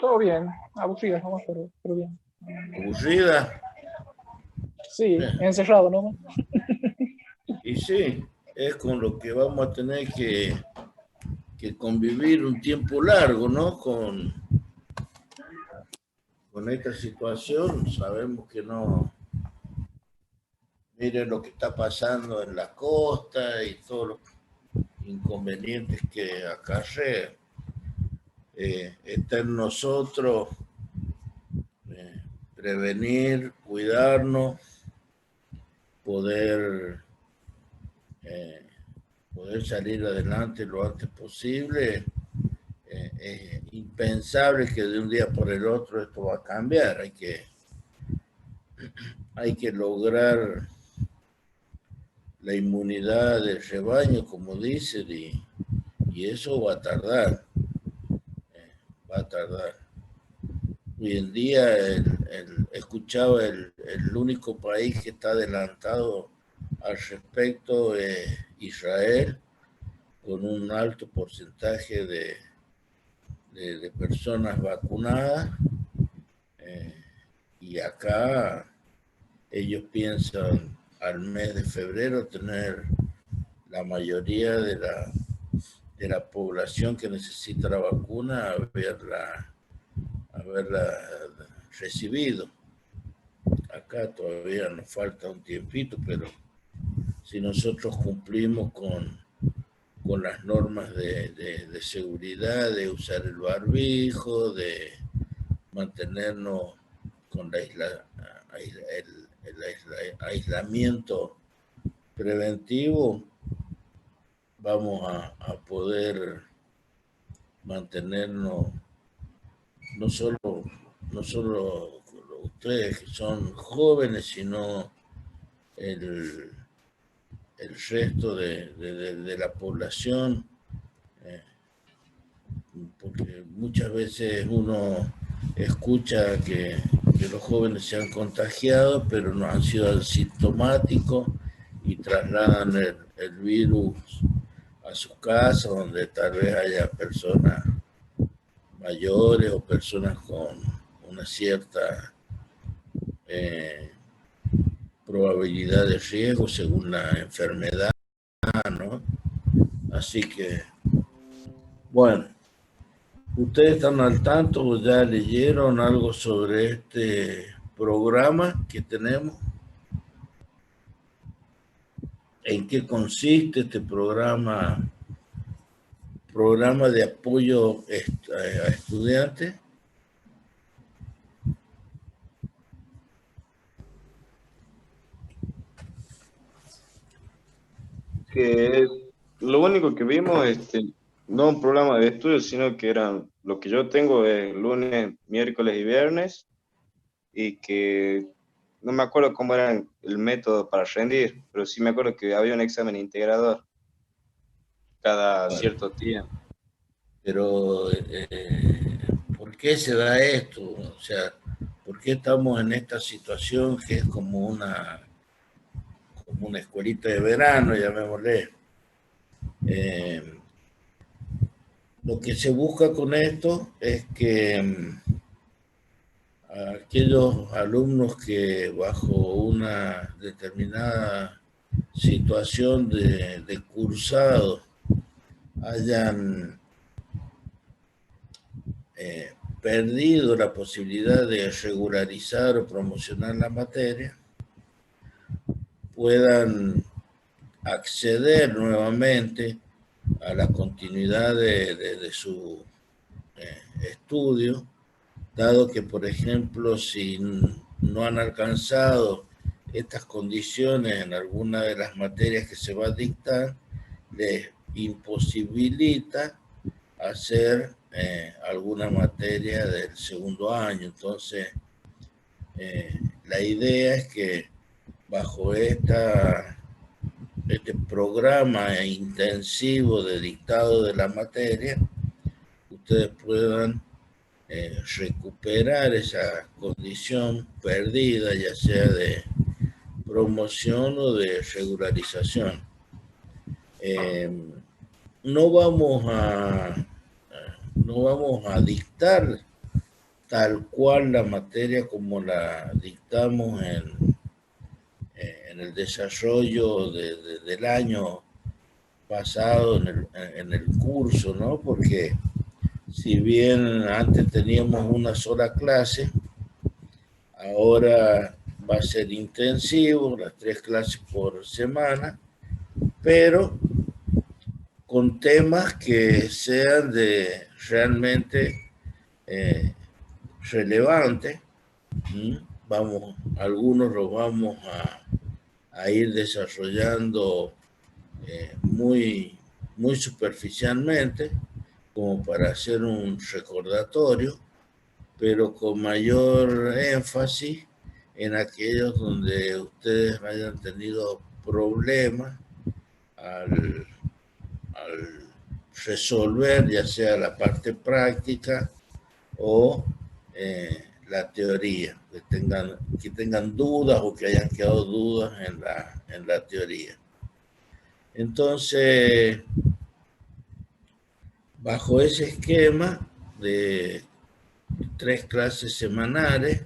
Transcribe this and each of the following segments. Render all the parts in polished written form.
Todo bien, aburrido nomás, pero bien. ¿Aburrida? Sí, encerrado nomás. Y sí, es con lo que vamos a tener que convivir un tiempo largo, ¿no? Con esta situación, sabemos que no. Miren lo que está pasando en la costa y todos los inconvenientes que acarrea. Está en nosotros prevenir, cuidarnos, poder, eh, poder salir adelante lo antes posible. Es impensable que de un día por el otro esto va a cambiar. Hay que lograr la inmunidad del rebaño, como dicen, y eso va a tardar. Va a tardar. Hoy en día escuchaba el único país que está adelantado al respecto es Israel, con un alto porcentaje de personas vacunadas. Y acá ellos piensan al mes de febrero tener la mayoría de la población que necesita la vacuna haberla recibido. Acá todavía nos falta un tiempito, pero si nosotros cumplimos con las normas de seguridad, de usar el barbijo, de mantenernos con el aislamiento preventivo, vamos a poder mantenernos, no solo, no solo ustedes que son jóvenes, sino el, el resto de la población, porque muchas veces uno escucha que los jóvenes se han contagiado, pero no han sido asintomáticos y trasladan el virus a sus casas, donde tal vez haya personas mayores o personas con una cierta probabilidad de riesgo según la enfermedad, ¿no? Así que, bueno, ustedes están al tanto, ya leyeron algo sobre este programa que tenemos. ¿En qué consiste este programa de apoyo a estudiantes? Que lo único que vimos, no un programa de estudio, sino que eran lo que yo tengo es lunes, miércoles y viernes, y que no me acuerdo cómo era el método para rendir, pero sí me acuerdo que había un examen integrador cada Bueno, cierto tiempo. pero ¿por qué se da esto? O sea, ¿por qué estamos en esta situación que es como una escuelita de verano, llamémosle? Lo que se busca con esto es que aquellos alumnos que bajo una determinada situación de cursado hayan perdido la posibilidad de regularizar o promocionar la materia, puedan acceder nuevamente a la continuidad de su estudio, dado que, por ejemplo, si no han alcanzado estas condiciones en alguna de las materias que se va a dictar, les imposibilita hacer alguna materia del segundo año. Entonces, la idea es que bajo este programa intensivo de dictado de la materia, ustedes puedan recuperar esa condición perdida, ya sea de promoción o de regularización. No vamos a dictar tal cual la materia como la dictamos en el desarrollo del año pasado en el curso, ¿no? Porque si bien antes teníamos una sola clase, ahora va a ser intensivo, las 3 clases por semana, pero con temas que sean de realmente relevantes. Vamos, algunos los vamos a ir desarrollando muy superficialmente, como para hacer un recordatorio, pero con mayor énfasis en aquellos donde ustedes hayan tenido problemas al resolver, ya sea la parte práctica o la teoría, que tengan dudas o que hayan quedado dudas en la teoría. Entonces, bajo ese esquema de 3 clases semanales,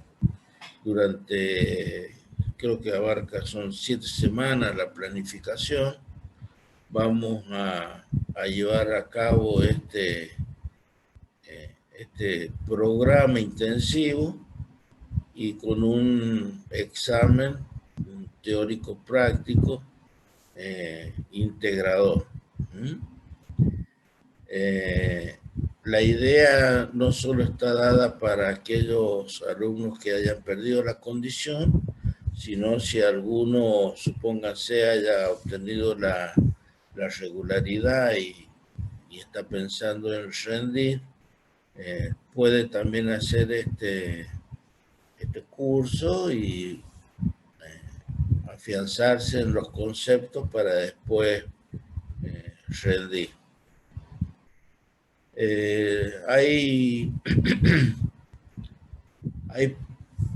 durante, creo que abarca, son 7 semanas la planificación, vamos a llevar a cabo este programa intensivo y con un examen un teórico práctico integrador. La idea no solo está dada para aquellos alumnos que hayan perdido la condición, sino si alguno, supóngase, haya obtenido la regularidad y está pensando en rendir, puede también hacer este curso y afianzarse en los conceptos para después rendir. Hay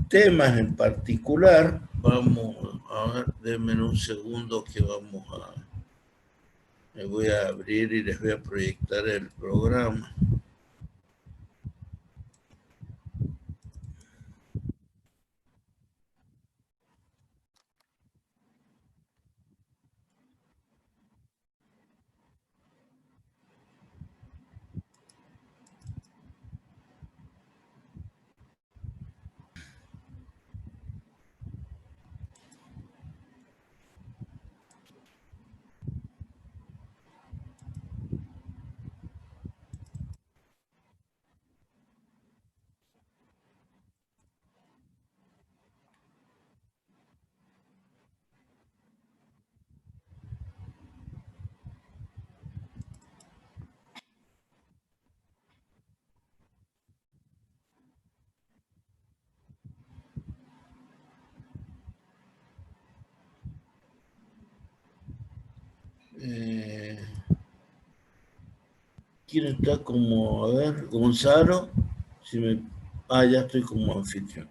temas en particular. Vamos a ver, denme un segundo que me voy a abrir y les voy a proyectar el programa. ¿Quién está como, a ver, Gonzalo? Si me, ya estoy como anfitrión.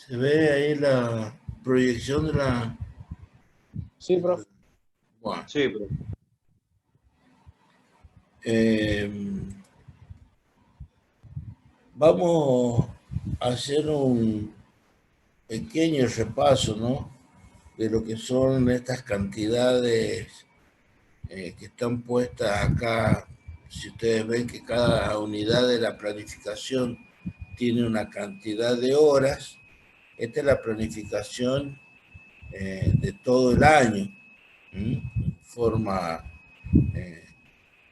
¿Se ve ahí la proyección de la...? Sí, profe. Bueno. Sí, profe. Vamos a hacer un pequeño repaso, ¿no?, de lo que son estas cantidades que están puestas acá. Si ustedes ven que cada unidad de la planificación tiene una cantidad de horas, esta es la planificación de todo el año. forma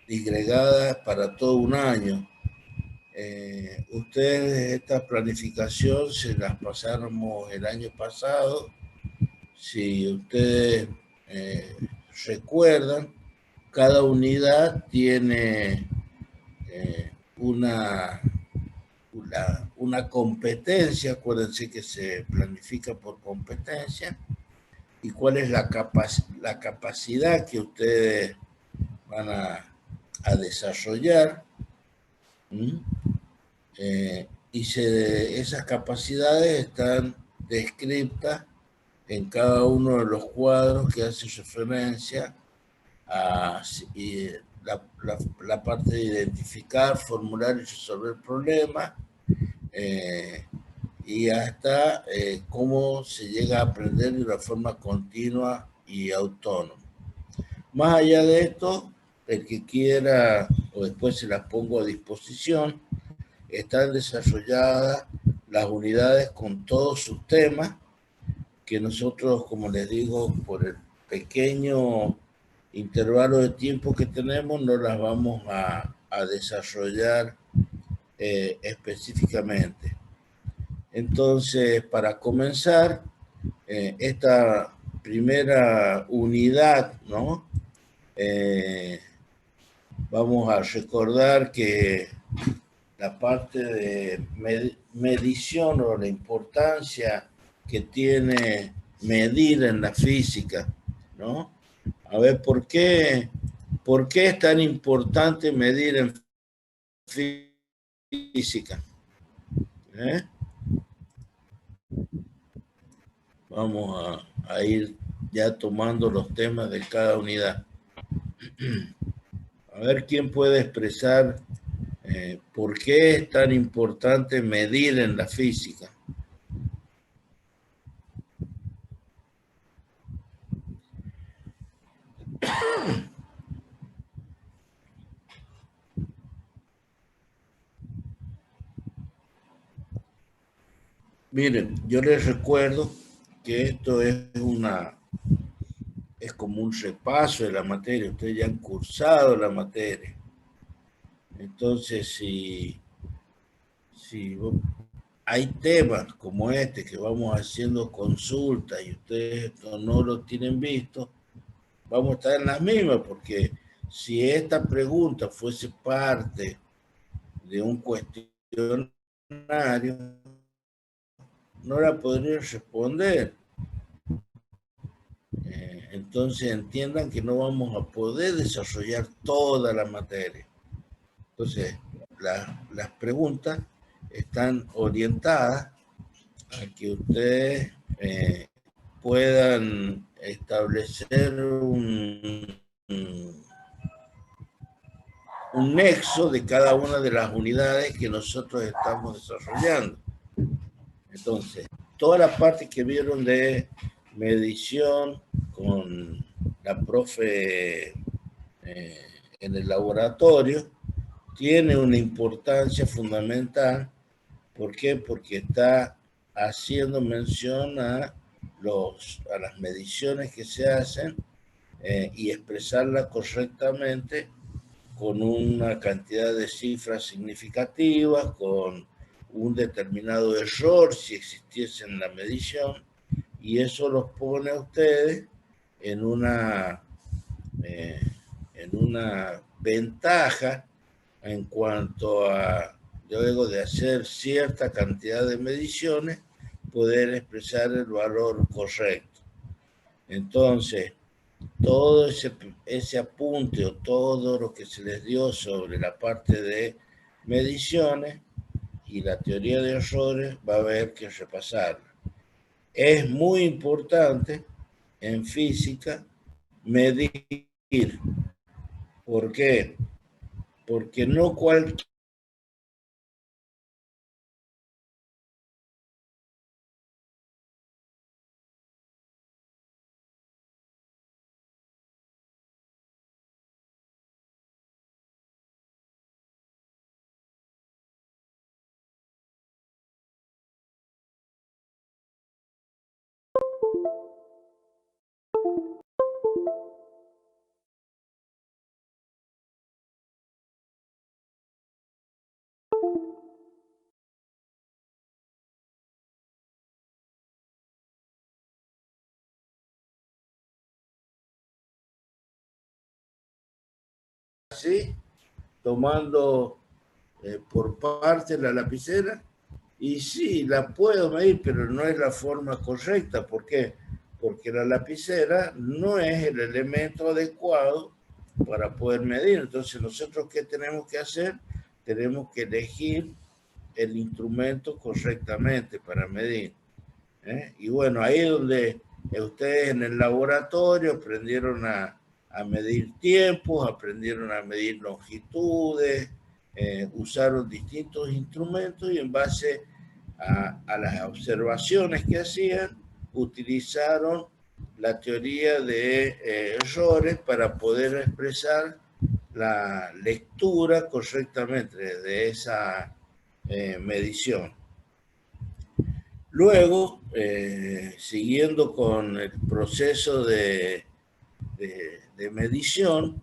disgregada para todo un año. Ustedes esta planificación se las pasamos el año pasado. Si ustedes recuerdan, cada unidad tiene una competencia. Acuérdense que se planifica por competencia. ¿Y cuál es la capacidad que ustedes van a desarrollar? Esas capacidades están descritas en cada uno de los cuadros que hace referencia a la parte de identificar, formular y resolver problemas, y hasta cómo se llega a aprender de una forma continua y autónoma. Más allá de esto, el que quiera, o después se las pongo a disposición, están desarrolladas las unidades con todos sus temas, que nosotros, como les digo, por el pequeño intervalo de tiempo que tenemos, no las vamos a desarrollar específicamente. Entonces, para comenzar, esta primera unidad, ¿no? Vamos a recordar que la parte de medición o la importancia que tiene medir en la física, ¿no? A ver, ¿por qué es tan importante medir en física? Vamos a ir ya tomando los temas de cada unidad. A ver quién puede expresar por qué es tan importante medir en la física. Miren, yo les recuerdo que esto es como un repaso de la materia. Ustedes ya han cursado la materia. Entonces, si hay temas como este que vamos haciendo consultas y ustedes no lo tienen visto, vamos a estar en las mismas, porque si esta pregunta fuese parte de un cuestionario, no la podría responder. Entonces entiendan que no vamos a poder desarrollar toda la materia. Entonces, las preguntas están orientadas a que ustedes puedan establecer un nexo de cada una de las unidades que nosotros estamos desarrollando. Entonces, toda la parte que vieron de medición con la profe en el laboratorio tiene una importancia fundamental. ¿Por qué? Porque está haciendo mención a las mediciones que se hacen y expresarlas correctamente con una cantidad de cifras significativas, con un determinado error si existiese en la medición, y eso los pone a ustedes en una ventaja en cuanto a, luego de hacer cierta cantidad de mediciones, poder expresar el valor correcto. Entonces, todo ese apunte o todo lo que se les dio sobre la parte de mediciones y la teoría de errores va a haber que repasarla. Es muy importante en física medir. ¿Por qué? Porque no cualquier así, tomando por parte la lapicera, y sí, la puedo medir, pero no es la forma correcta. ¿Por qué? Porque la lapicera no es el elemento adecuado para poder medir. Entonces, nosotros, ¿qué tenemos que hacer? Tenemos que elegir el instrumento correctamente para medir. Y bueno, ahí es donde ustedes en el laboratorio aprendieron a medir tiempos, aprendieron a medir longitudes, usaron distintos instrumentos y en base a las observaciones que hacían, utilizaron la teoría de errores para poder expresar la lectura correctamente de esa medición. Luego, siguiendo con el proceso de medición,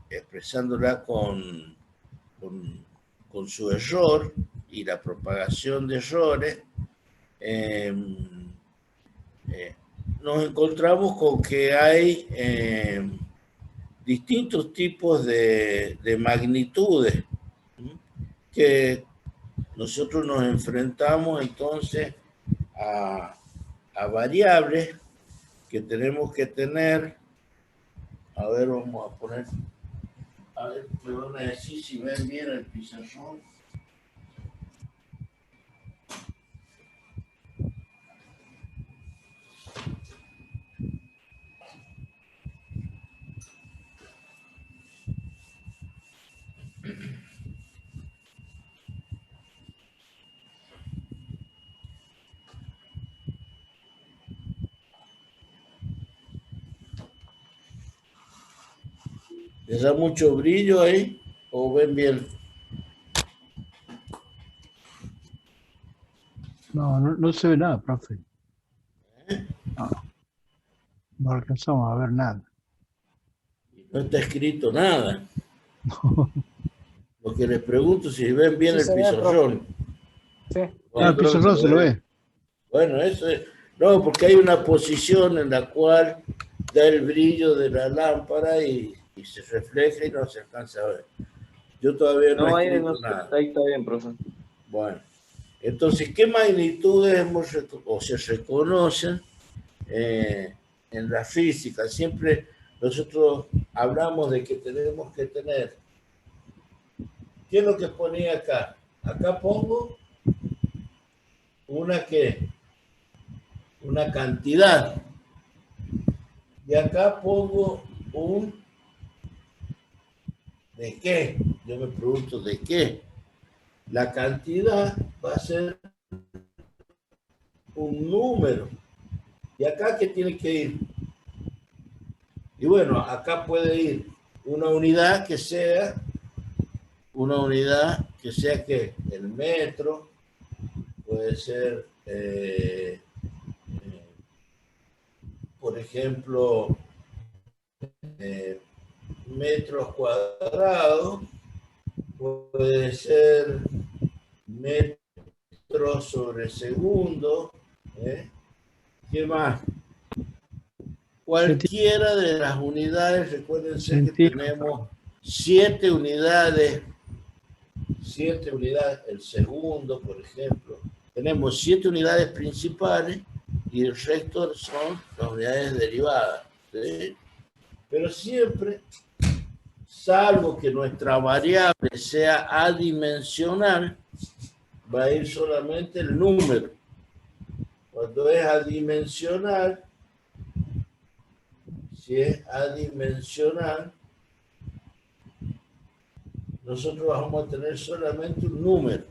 expresándola con su error y la propagación de errores, nos encontramos con que hay distintos tipos de magnitudes que nosotros nos enfrentamos entonces a variables que tenemos que tener. A ver, vamos a poner, a ver, me van a decir si ven bien el pizarrón. ¿Les da mucho brillo ahí? ¿O ven bien? No se ve nada, profe. No alcanzamos a ver nada. No está escrito nada. Lo que les pregunto si ven bien Sí el pizarrón. Sí. Bueno, El pizarrón se lo ve. Bueno, eso es. No, porque hay una posición en la cual da el brillo de la lámpara y se refleja y no se alcanza a ver. Yo todavía no he escrito nada. Ahí está bien, profe. Bueno, entonces, ¿qué magnitudes se reconocen en la física? Siempre nosotros hablamos de que tenemos que tener. ¿Qué es lo que ponía acá? Acá pongo una cantidad. Y acá pongo un ¿de qué? Yo me pregunto ¿de qué? La cantidad va a ser un número. ¿Y acá qué tiene que ir? Y bueno, acá puede ir una unidad que sea que el metro, puede ser, por ejemplo, metros cuadrados, puede ser metros sobre segundo. ¿Qué más? Cualquiera de las unidades, recuérdense que tenemos 7 unidades, el segundo, por ejemplo. Tenemos 7 unidades principales y el resto son las unidades derivadas, ¿sí? Pero siempre, salvo que nuestra variable sea adimensional, va a ir solamente el número. Cuando es adimensional, si es adimensional, nosotros vamos a tener solamente un número.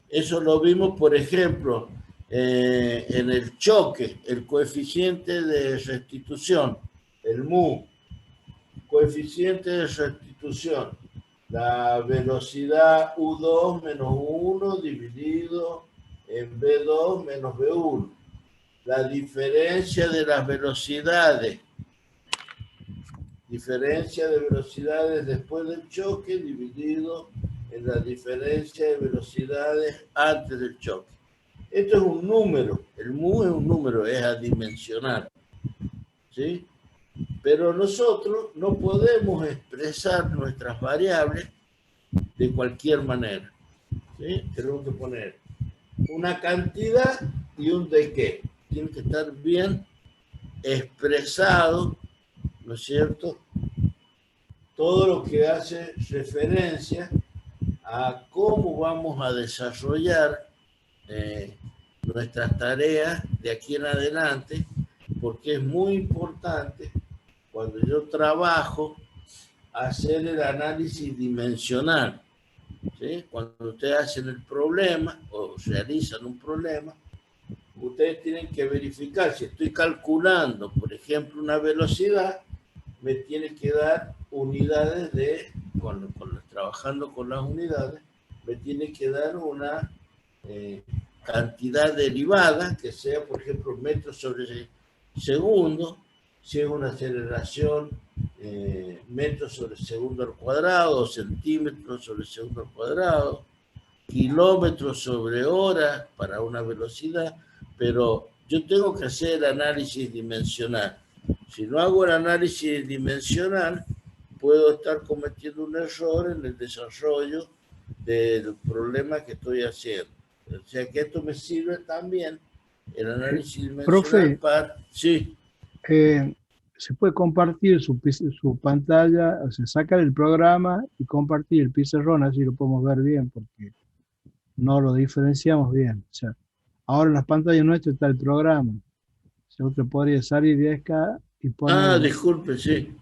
Eso lo vimos, por ejemplo, en el choque, el coeficiente de restitución, el mu, coeficiente de restitución, la velocidad U2 menos 1 dividido en V2 menos V1. La diferencia de las velocidades. Diferencia de velocidades después del choque dividido en la diferencia de velocidades antes del choque. Esto es un número. El mu es un número, es adimensional. ¿Sí? Pero nosotros no podemos expresar nuestras variables de cualquier manera, ¿sí? Tenemos que poner una cantidad y un de qué. Tiene que estar bien expresado, ¿no es cierto? Todo lo que hace referencia a cómo vamos a desarrollar nuestras tareas de aquí en adelante, porque es muy importante cuando yo trabajo hacer el análisis dimensional, ¿sí? Cuando ustedes hacen el problema o realizan un problema, ustedes tienen que verificar si estoy calculando, por ejemplo, una velocidad, me tiene que dar unidades de, trabajando con las unidades, me tiene que dar una cantidad derivada, que sea, por ejemplo, metros sobre segundo, si es una aceleración, metros sobre segundo al cuadrado, centímetros sobre segundo al cuadrado, kilómetros sobre hora para una velocidad, pero yo tengo que hacer el análisis dimensional. Si no hago el análisis dimensional, puedo estar cometiendo un error en el desarrollo del problema que estoy haciendo. O sea que esto me sirve también, el análisis dimensional, profe, para... Sí. Se puede compartir su pantalla, o sea, sacar el programa y compartir el pizarrón, así lo podemos ver bien, porque no lo diferenciamos bien. O sea, ahora en las pantallas nuestras está el programa. O sea, usted podría salir de acá y poner... Disculpe, sí.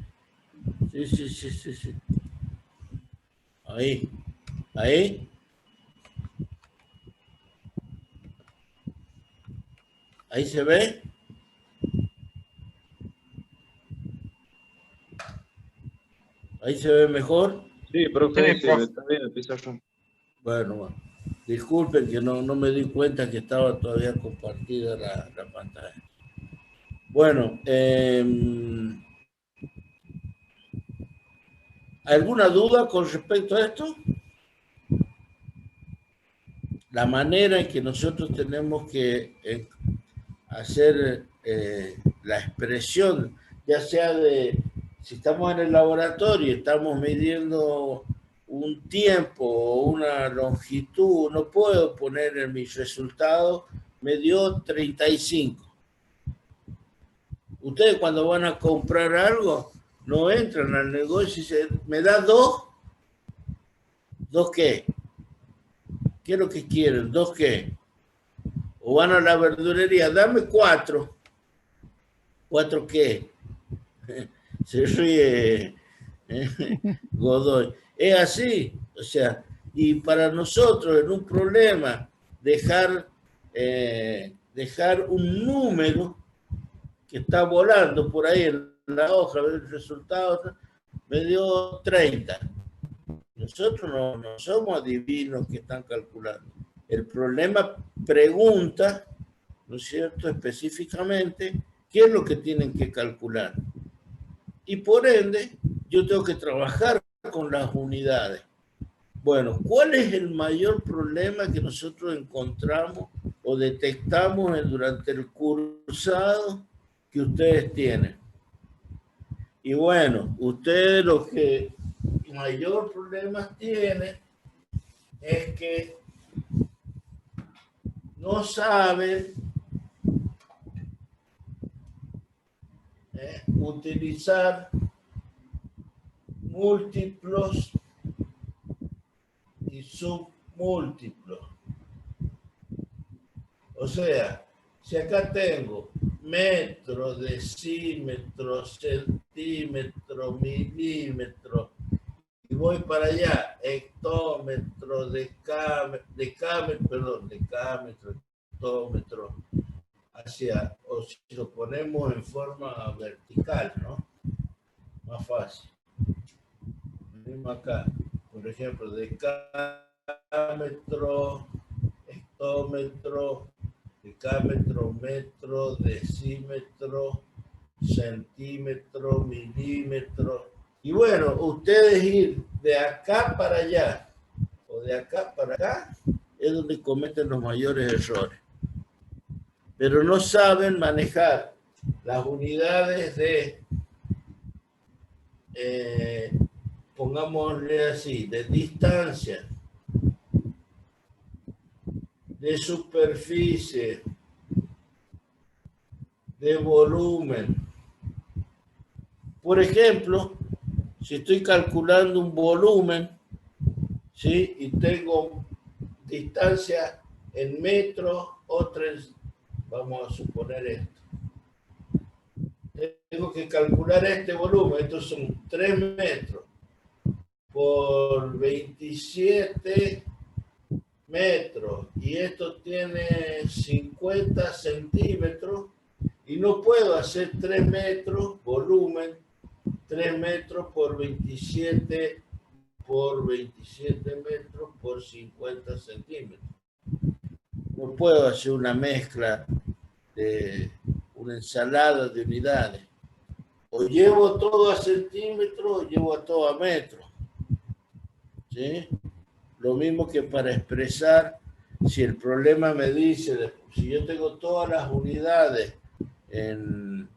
Sí. Ahí. Ahí. Ahí se ve. Ahí se ve mejor. Sí, profe, Sí, profe. está bien el pizarrón. Bueno. Disculpen que no me di cuenta que estaba todavía compartida la pantalla. Bueno, ¿alguna duda con respecto a esto? La manera en que nosotros tenemos que hacer la expresión, ya sea de, si estamos en el laboratorio y estamos midiendo un tiempo o una longitud, no puedo poner en mis resultados, me dio 35. Ustedes cuando van a comprar algo, no entran al negocio y dicen, ¿me da 2? ¿2 qué? ¿Qué es lo que quieren? ¿2 qué? O van a la verdulería, dame 4. ¿4 qué? Se ríe Godoy. Es así, o sea, y para nosotros en un problema dejar un número que está volando por ahí en la hoja, el resultado me dio 30. Nosotros no somos adivinos que están calculando. El problema pregunta, ¿no es cierto?, específicamente, ¿qué es lo que tienen que calcular? Y por ende, yo tengo que trabajar con las unidades. Bueno, ¿cuál es el mayor problema que nosotros encontramos o detectamos durante el cursado que ustedes tienen? Y bueno, ustedes lo que mayor problema tienen es que no saben utilizar múltiplos y submúltiplos. O sea, si acá tengo metro, decímetro, centímetro, milímetro, y voy para allá, hectómetro, decámetro, hectómetro, hacia, o si lo ponemos en forma vertical, ¿no? Más fácil. Venimos acá, por ejemplo, decámetro, hectómetro, decámetro, metro, decímetro, centímetro, milímetro. Y bueno, ustedes ir de acá para allá o de acá para acá es donde cometen los mayores errores. Pero no saben manejar las unidades de pongámosle así, de distancia, de superficie, de volumen. Por ejemplo, si estoy calculando un volumen, ¿sí? Y tengo distancia en metros o 3, vamos a suponer esto. Tengo que calcular este volumen, estos son 3 metros por 27 metros y esto tiene 50 centímetros y no puedo hacer 3 metros volumen, 3 metros por 27 metros por 50 centímetros. No puedo hacer una mezcla de una ensalada de unidades. O llevo todo a centímetros o llevo a todo a metros. ¿Sí? Lo mismo que para expresar, si el problema me dice, si yo tengo todas las unidades en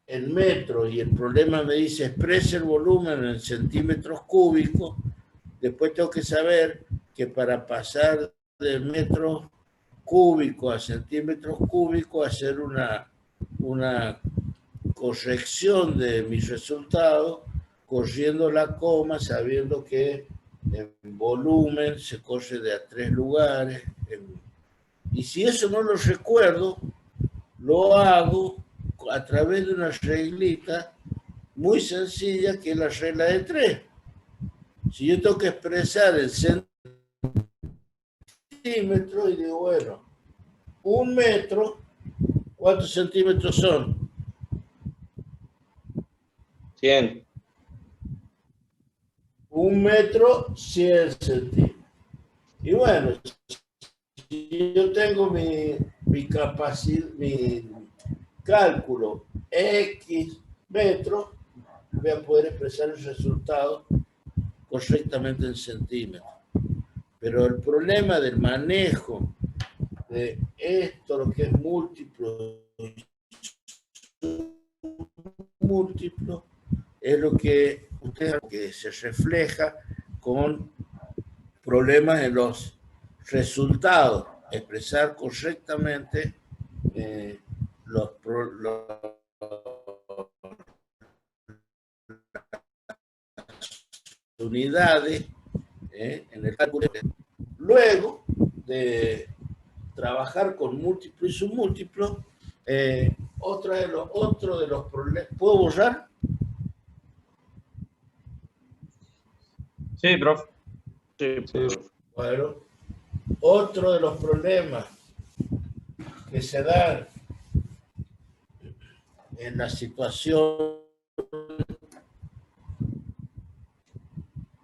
metros y el problema me dice exprese el volumen en centímetros cúbicos, después tengo que saber que para pasar de metros cúbicos a centímetros cúbicos, hacer una corrección de mis resultados, corriendo la coma, sabiendo que en volumen se corre de a 3 lugares. Y si eso no lo recuerdo, lo hago a través de una reglita muy sencilla que es la regla de 3. Si yo tengo que expresar el centímetro y digo, bueno, 1 metro, ¿cuántos centímetros son? 100. 1 metro, 100 centímetros. Y bueno, si yo tengo mi capacidad, mi cálculo X metros, voy a poder expresar el resultado correctamente en centímetros. Pero el problema del manejo de esto, lo que es múltiplo, es lo que ustedes que se refleja con problemas en los resultados, expresar correctamente las unidades en el cálculo. Luego de trabajar con múltiplo y submúltiplo, otro de los problemas. ¿Puedo borrar? Sí, profe. Sí, profe. Bueno, otro de los problemas que se dan en la situación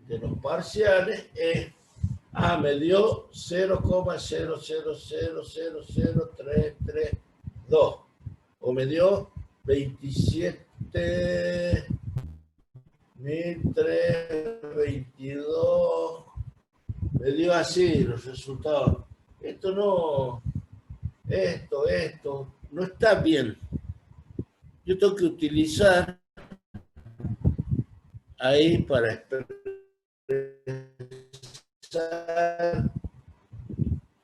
de los parciales es, me dio 0,0000332 o me dio 27.322, me dio así los resultados. Esto no está bien. Yo tengo que utilizar ahí para expresar,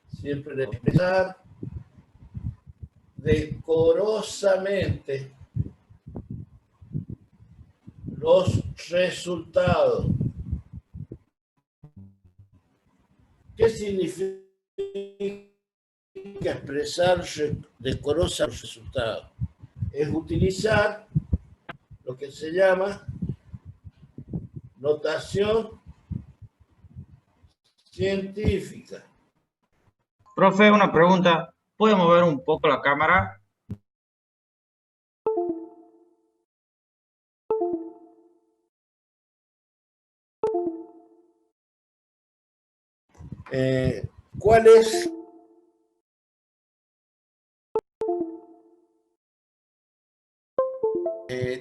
siempre expresar decorosamente los resultados. ¿Qué significa expresar decorosamente los resultados? Es utilizar lo que se llama notación científica. Profe, una pregunta. ¿Puede mover un poco la cámara? ¿Cuál es?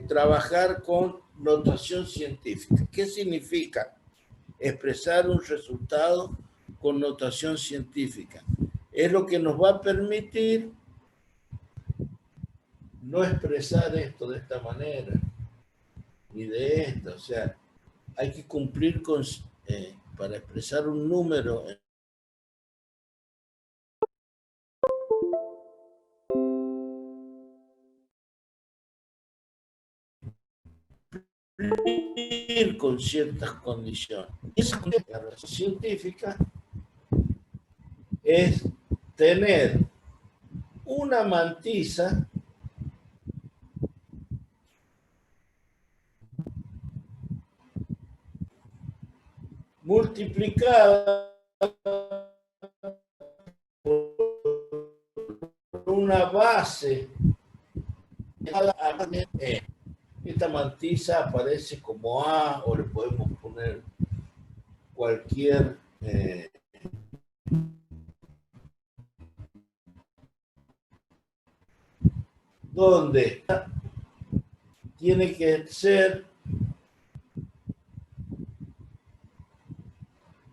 Trabajar con notación científica. ¿Qué significa expresar un resultado con notación científica? Es lo que nos va a permitir no expresar esto de esta manera. ni de esta. O sea, hay que cumplir con, para expresar un número. Con ciertas condiciones. Esa condición científica es tener una mantisa multiplicada por una base. Esta mantisa aparece como A, o le podemos poner cualquier donde tiene que ser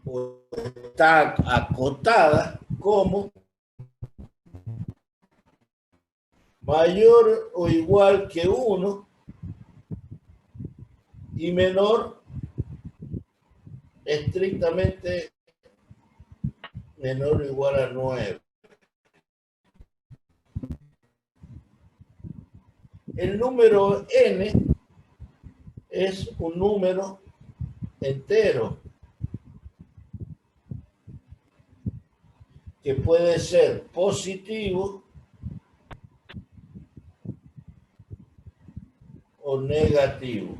o está acotada como mayor o igual que 1 y menor, estrictamente menor o igual a 9. El número n es un número entero que puede ser positivo o negativo.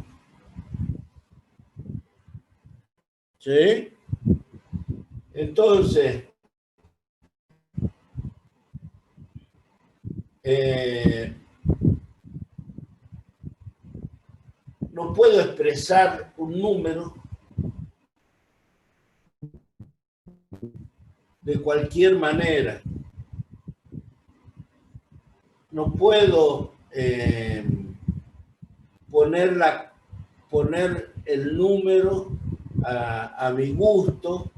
¿Sí? Entonces, no puedo expresar un número de cualquier manera. No puedo poner el número a mi gusto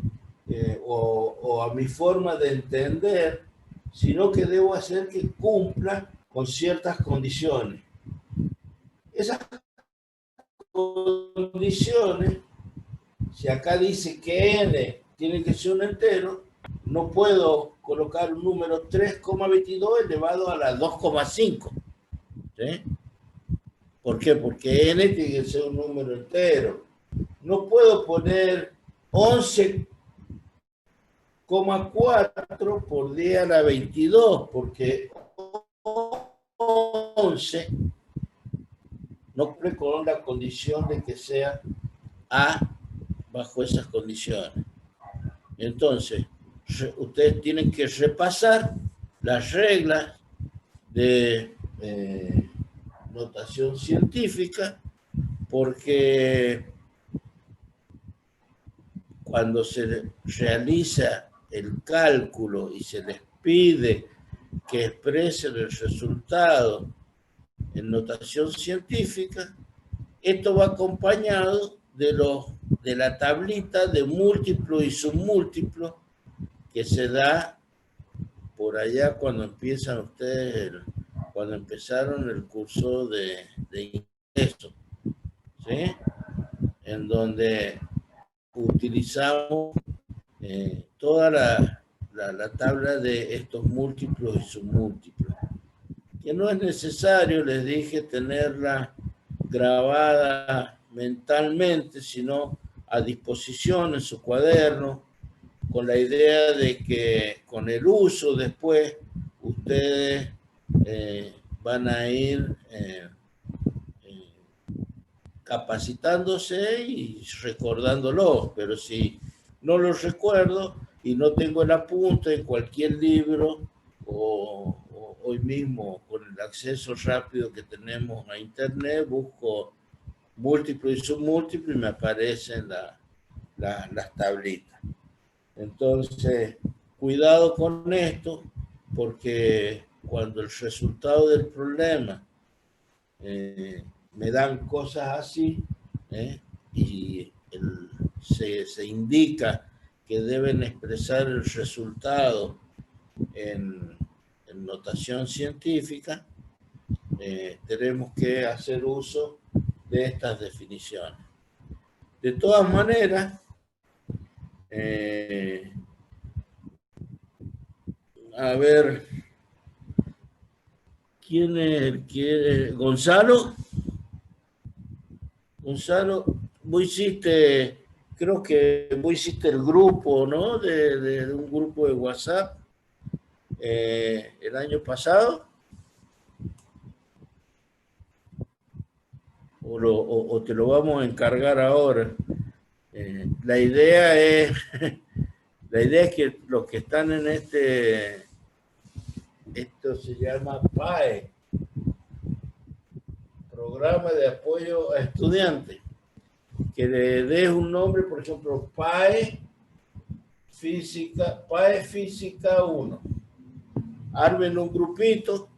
o a mi forma de entender, sino que debo hacer que cumpla con ciertas condiciones. Esas condiciones, si acá dice que n tiene que ser un entero, no puedo colocar un número 3,22 elevado a la 2,5. ¿Sí? ¿Por qué? Porque n tiene que ser un número entero. No puedo poner 11,4 por 10 a la 22, porque 11 no cumple con la condición de que sea A bajo esas condiciones. Entonces, ustedes tienen que repasar las reglas de notación científica, porque cuando se realiza el cálculo y se les pide que expresen el resultado en notación científica, esto va acompañado de la tablita de múltiplo y submúltiplo que se da por allá cuando empiezan ustedes, cuando empezaron el curso de ingreso, ¿sí? En donde utilizamos toda la tabla de estos múltiplos y submúltiplos, que no es necesario, les dije, tenerla grabada mentalmente, sino a disposición en su cuaderno, con la idea de que con el uso después ustedes van a ir capacitándose y recordándolo, pero si no lo recuerdo y no tengo el apunte en cualquier libro o hoy mismo con el acceso rápido que tenemos a internet, busco múltiplo y submúltiplo y me aparecen las tablitas. Entonces, cuidado con esto, porque cuando el resultado del problema me dan cosas así y se indica que deben expresar el resultado en notación científica, tenemos que hacer uso de estas definiciones. De todas maneras, a ver, ¿quién es el que Gonzalo? Gonzalo, vos hiciste, creo que vos hiciste el grupo, ¿no? De un grupo de WhatsApp el año pasado. O te lo vamos a encargar ahora. La idea es que los que están en esto se llama PAE, Programa de Apoyo a Estudiantes, que le des un nombre, por ejemplo, PAE Física 1. Armen un grupito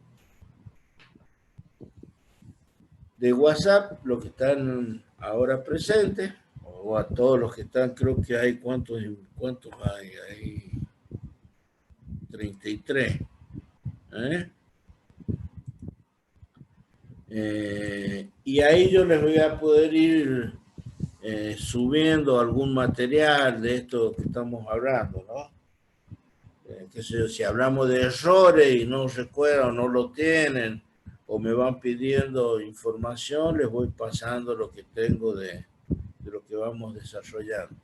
de WhatsApp, los que están ahora presentes, o a todos los que están, creo que hay, ¿cuántos hay? Hay 33. Y ahí yo les voy a poder ir subiendo algún material de esto que estamos hablando, ¿no? Qué sé yo, si hablamos de errores y no recuerdan o no lo tienen, o me van pidiendo información, les voy pasando lo que tengo de lo que vamos desarrollando.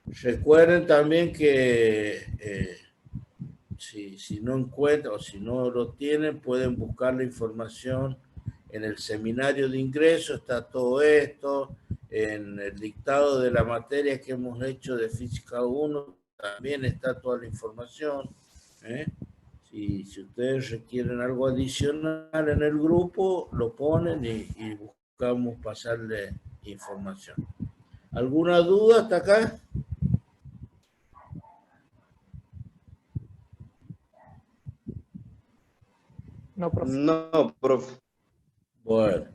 Recuerden también que si no encuentran o si no lo tienen, pueden buscar la información en el seminario de ingreso, está todo esto, en el dictado de la materia que hemos hecho de Física 1, también está toda la información. Si ustedes requieren algo adicional en el grupo, lo ponen y buscamos pasarle información. ¿Alguna duda hasta acá? No, profe. No, profe. Bueno,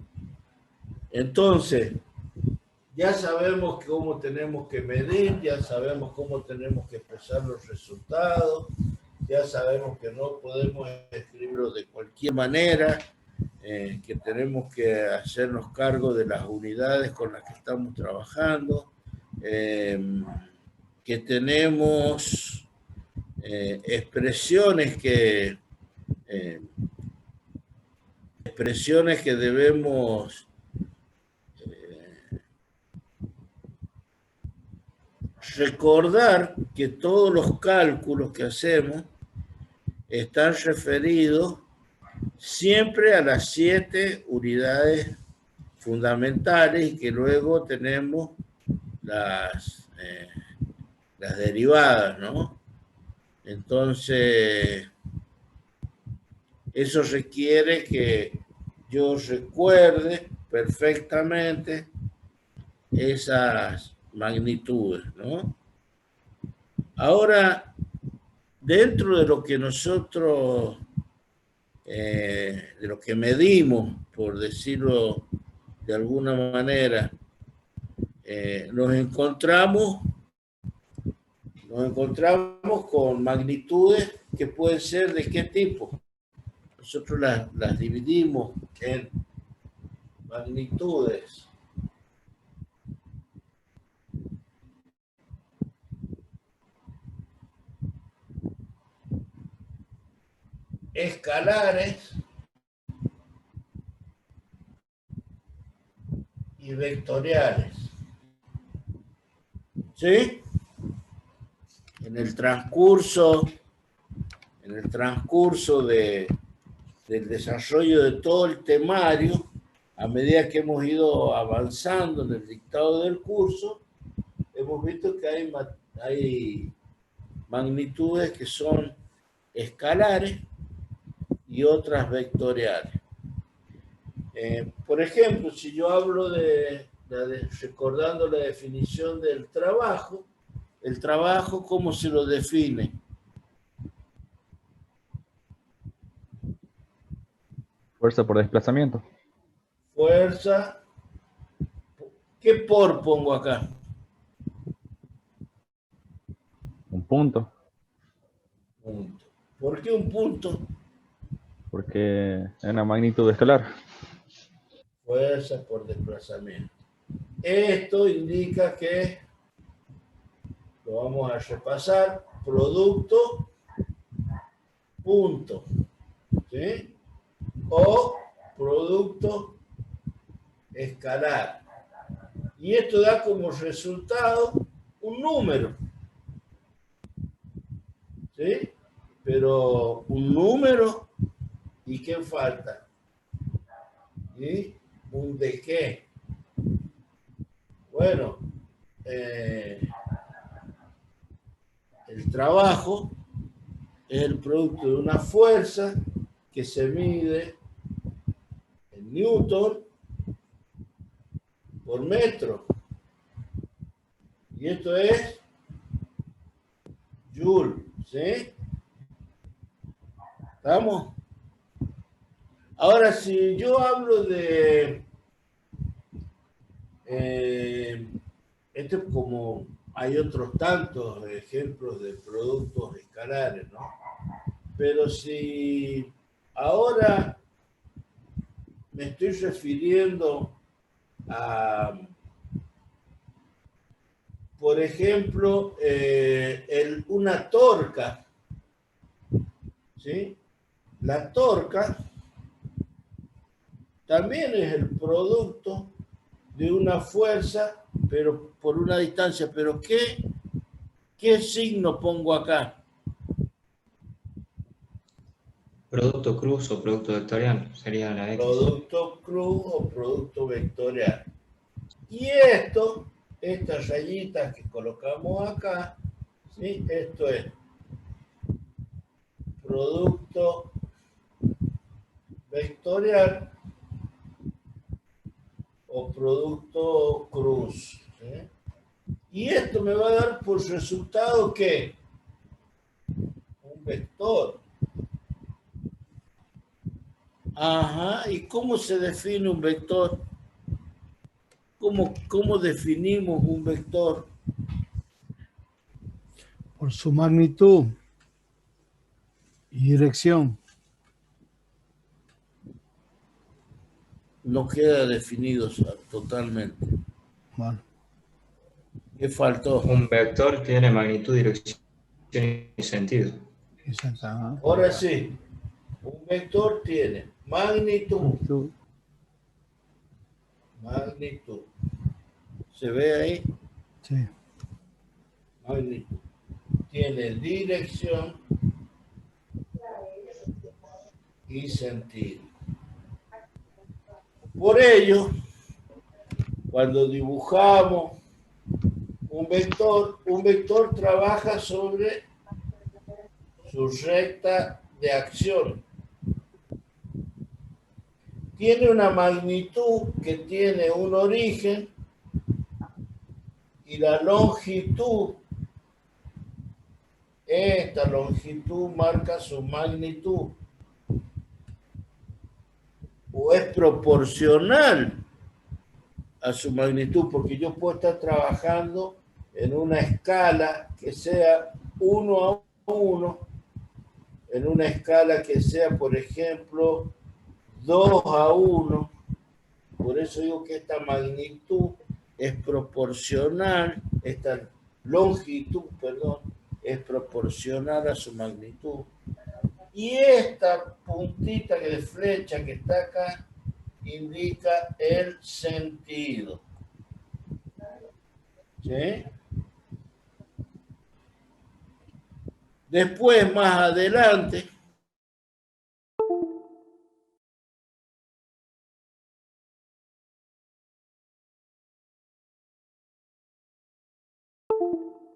entonces, ya sabemos cómo tenemos que medir, ya sabemos cómo tenemos que expresar los resultados, ya sabemos que no podemos escribirlo de cualquier manera, que tenemos que hacernos cargo de las unidades con las que estamos trabajando, que tenemos expresiones que debemos recordar que todos los cálculos que hacemos están referidos siempre a las 7 unidades fundamentales y que luego tenemos las derivadas, ¿no? Entonces, eso requiere que yo recuerde perfectamente esas magnitudes, ¿no? Ahora, dentro de lo que nosotros, de lo que medimos, por decirlo de alguna manera, nos encontramos con magnitudes que pueden ser de qué tipo. Nosotros las dividimos en magnitudes escalares y vectoriales. ¿Sí? En el transcurso del desarrollo de todo el temario, a medida que hemos ido avanzando en el dictado del curso, hemos visto que hay magnitudes que son escalares y otras vectoriales. Por ejemplo, si yo hablo recordando la definición del trabajo, el trabajo, ¿cómo se lo define? Fuerza por desplazamiento. Fuerza. ¿Qué por pongo acá? Un punto. Punto. ¿Por qué un punto? Porque es una magnitud escalar. fuerza por desplazamiento. Esto indica que, lo vamos a repasar, producto, punto, ¿sí? O producto escalar. Y esto da como resultado un número, ¿sí? Pero un número, ¿y qué falta? ¿Y un de qué? Bueno, el trabajo es el producto de una fuerza que se mide en Newton por metro. Y esto es Joule, ¿sí? ¿Estamos? Ahora, si yo hablo de... esto es como... Hay otros tantos ejemplos de productos escalares, ¿no? Pero si ahora me estoy refiriendo a, por ejemplo, una torca, ¿sí? La torca también es el producto de una fuerza, pero por una distancia. Pero ¿qué signo pongo acá? Producto cruz o producto vectorial sería la X. Producto cruz o producto vectorial. Y esto, estas rayitas que colocamos acá, ¿sí? Esto es producto vectorial o producto cruz, ¿sí? Y esto me va a dar por resultado ¿qué? Un vector. Ajá, ¿y cómo se define un vector? ¿Cómo definimos un vector? Por su magnitud y dirección. No queda definido totalmente. Bueno, ¿Qué faltó? Un vector tiene magnitud, dirección y sentido. exacto. Ajá. Ahora sí, un vector tiene magnitud. Magnitud. ¿Se ve ahí? Sí. Magnitud. Tiene dirección y sentido. Por ello, cuando dibujamos un vector trabaja sobre su recta de acción. Tiene una magnitud que tiene un origen y la longitud, esta longitud marca su magnitud o es proporcional a su magnitud, porque yo puedo estar trabajando en una escala que sea 1 a 1, en una escala que sea, por ejemplo, 2 a 1. Por eso digo que esta magnitud es proporcional, esta longitud, perdón, es proporcional a su magnitud. Y esta puntita de flecha que está acá indica el sentido. ¿Sí? Después, más adelante,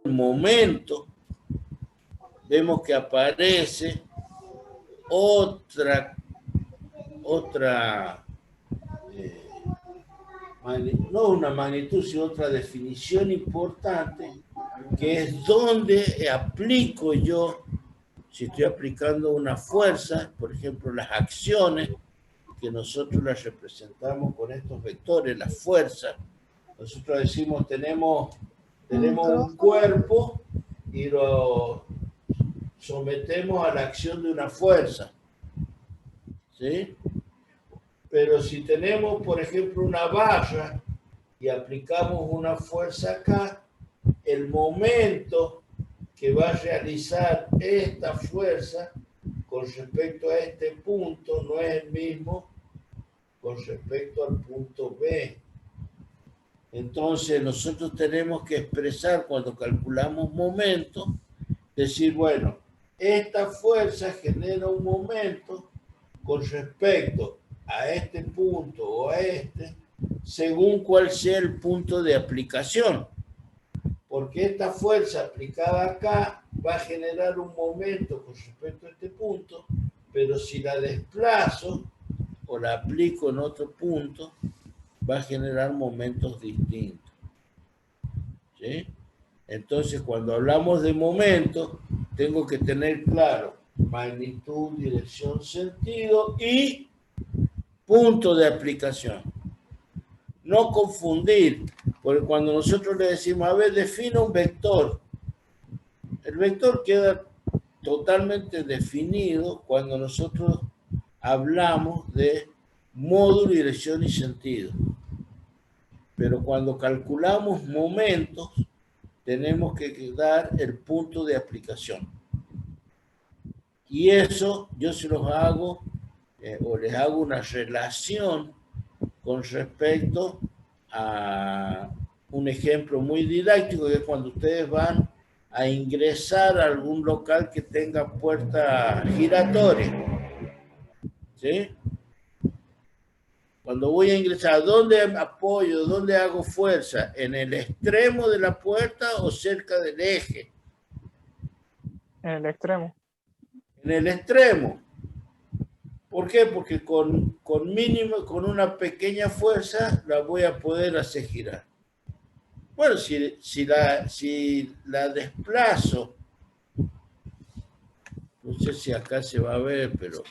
el momento, vemos que aparece otra no una magnitud, sino otra definición importante, que es donde aplico yo, si estoy aplicando una fuerza, por ejemplo, las acciones, que nosotros las representamos con estos vectores, las fuerzas. Nosotros decimos, tenemos un cuerpo y lo sometemos a la acción de una fuerza, ¿sí? Pero si tenemos, por ejemplo, una barra y aplicamos una fuerza acá, el momento que va a realizar esta fuerza con respecto a este punto no es el mismo con respecto al punto B. Entonces nosotros tenemos que expresar cuando calculamos momento, decir, bueno, esta fuerza genera un momento con respecto a este punto o a este, según cuál sea el punto de aplicación. Porque esta fuerza aplicada acá va a generar un momento con respecto a este punto, pero si la desplazo o la aplico en otro punto, va a generar momentos distintos. ¿Sí? Entonces, cuando hablamos de momentos, tengo que tener claro magnitud, dirección, sentido y punto de aplicación. No confundir, porque cuando nosotros le decimos, a ver, define un vector, el vector queda totalmente definido cuando nosotros hablamos de módulo, dirección y sentido. Pero cuando calculamos momentos, tenemos que dar el punto de aplicación. Y eso yo se los hago, o les hago una relación con respecto a un ejemplo muy didáctico, que es cuando ustedes van a ingresar a algún local que tenga puerta giratoria. ¿Sí? Cuando voy a ingresar, ¿dónde apoyo? ¿Dónde hago fuerza? ¿En el extremo de la puerta o cerca del eje? En el extremo. En el extremo. ¿Por qué? Porque con una pequeña fuerza la voy a poder hacer girar. Bueno, si la desplazo, no sé si acá se va a ver, pero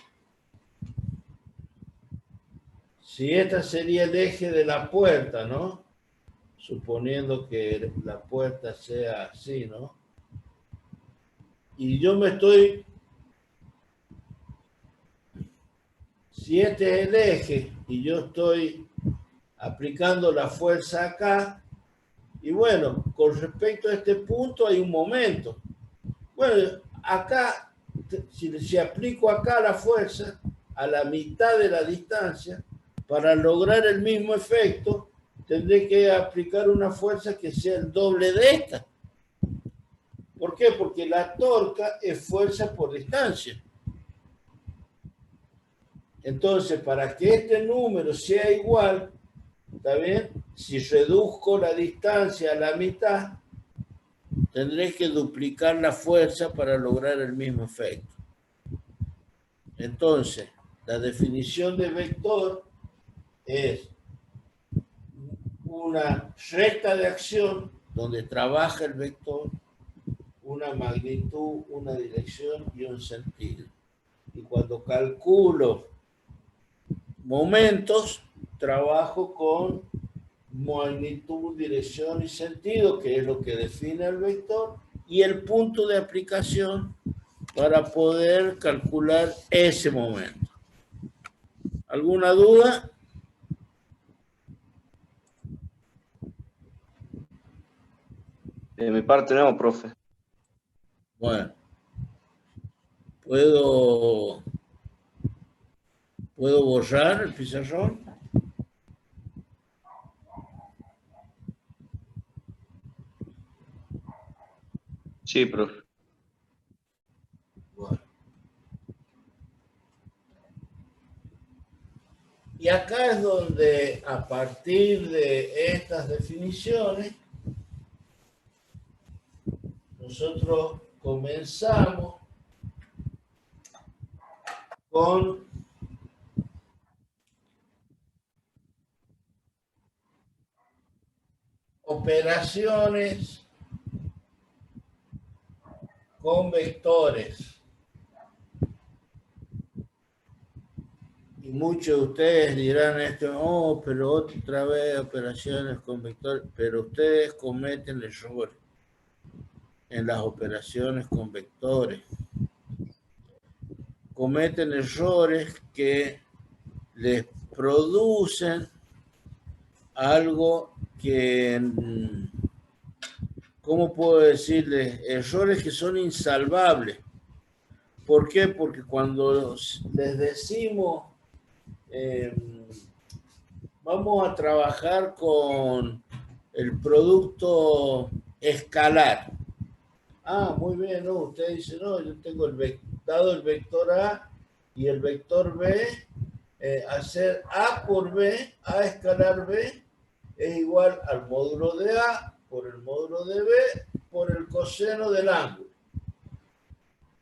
si esta sería el eje de la puerta, ¿no? Suponiendo que la puerta sea así, ¿no? Y yo me estoy... Si este es el eje y yo estoy aplicando la fuerza acá, y bueno, con respecto a este punto hay un momento. Bueno, acá, si aplico acá la fuerza a la mitad de la distancia, para lograr el mismo efecto, tendré que aplicar una fuerza que sea el doble de esta. ¿Por qué? Porque la torca es fuerza por distancia. Entonces, para que este número sea igual, ¿está bien? Si reduzco la distancia a la mitad, tendré que duplicar la fuerza para lograr el mismo efecto. Entonces, la definición de vector es una recta de acción donde trabaja el vector, una magnitud, una dirección y un sentido. Y cuando calculo momentos, trabajo con magnitud, dirección y sentido, que es lo que define el vector, y el punto de aplicación para poder calcular ese momento. ¿Alguna duda? De mi parte no, profe. Bueno, ¿puedo borrar el pizarrón? Sí, profe. Bueno. Y acá es donde, a partir de estas definiciones, nosotros comenzamos con operaciones con vectores. Y muchos de ustedes dirán esto, oh, pero otra vez operaciones con vectores, pero ustedes cometen errores en las operaciones con vectores. Cometen errores que les producen algo que, ¿cómo puedo decirles? Errores que son insalvables. ¿Por qué? Porque cuando les decimos, vamos a trabajar con el producto escalar. Ah, muy bien, no, usted dice, no, yo tengo dado el vector A y el vector B, hacer A por B, A escalar B, es igual al módulo de A por el módulo de B por el coseno del ángulo.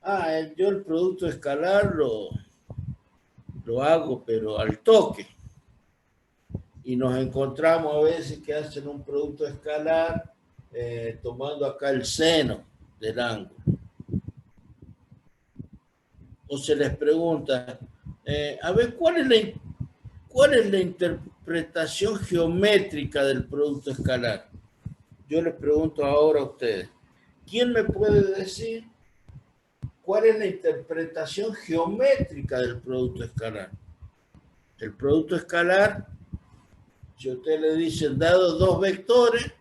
Ah, yo el producto escalar lo hago, pero al toque. Y nos encontramos a veces que hacen un producto escalar tomando acá el seno del ángulo. O se les pregunta, a ver, ¿cuál es la interpretación geométrica del producto escalar? Yo les pregunto ahora a ustedes. ¿Quién me puede decir cuál es la interpretación geométrica del producto escalar? El producto escalar, si ustedes le dicen, dado dos vectores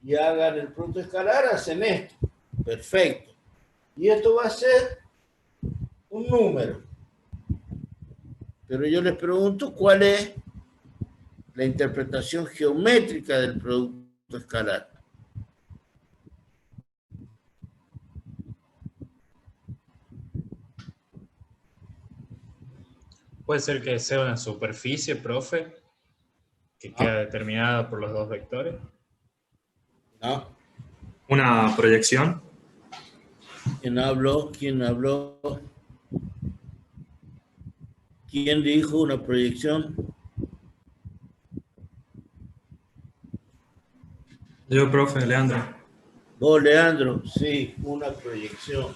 y hagan el producto escalar, hacen esto. Perfecto. Y esto va a ser un número. Pero yo les pregunto cuál es la interpretación geométrica del producto escalar. Puede ser que sea una superficie, profe, que queda determinada por los dos vectores. No. Una proyección. ¿Quién habló? ¿Quién habló? ¿Quién dijo una proyección? Yo, profe, Leandro. Vos, Leandro, sí, una proyección.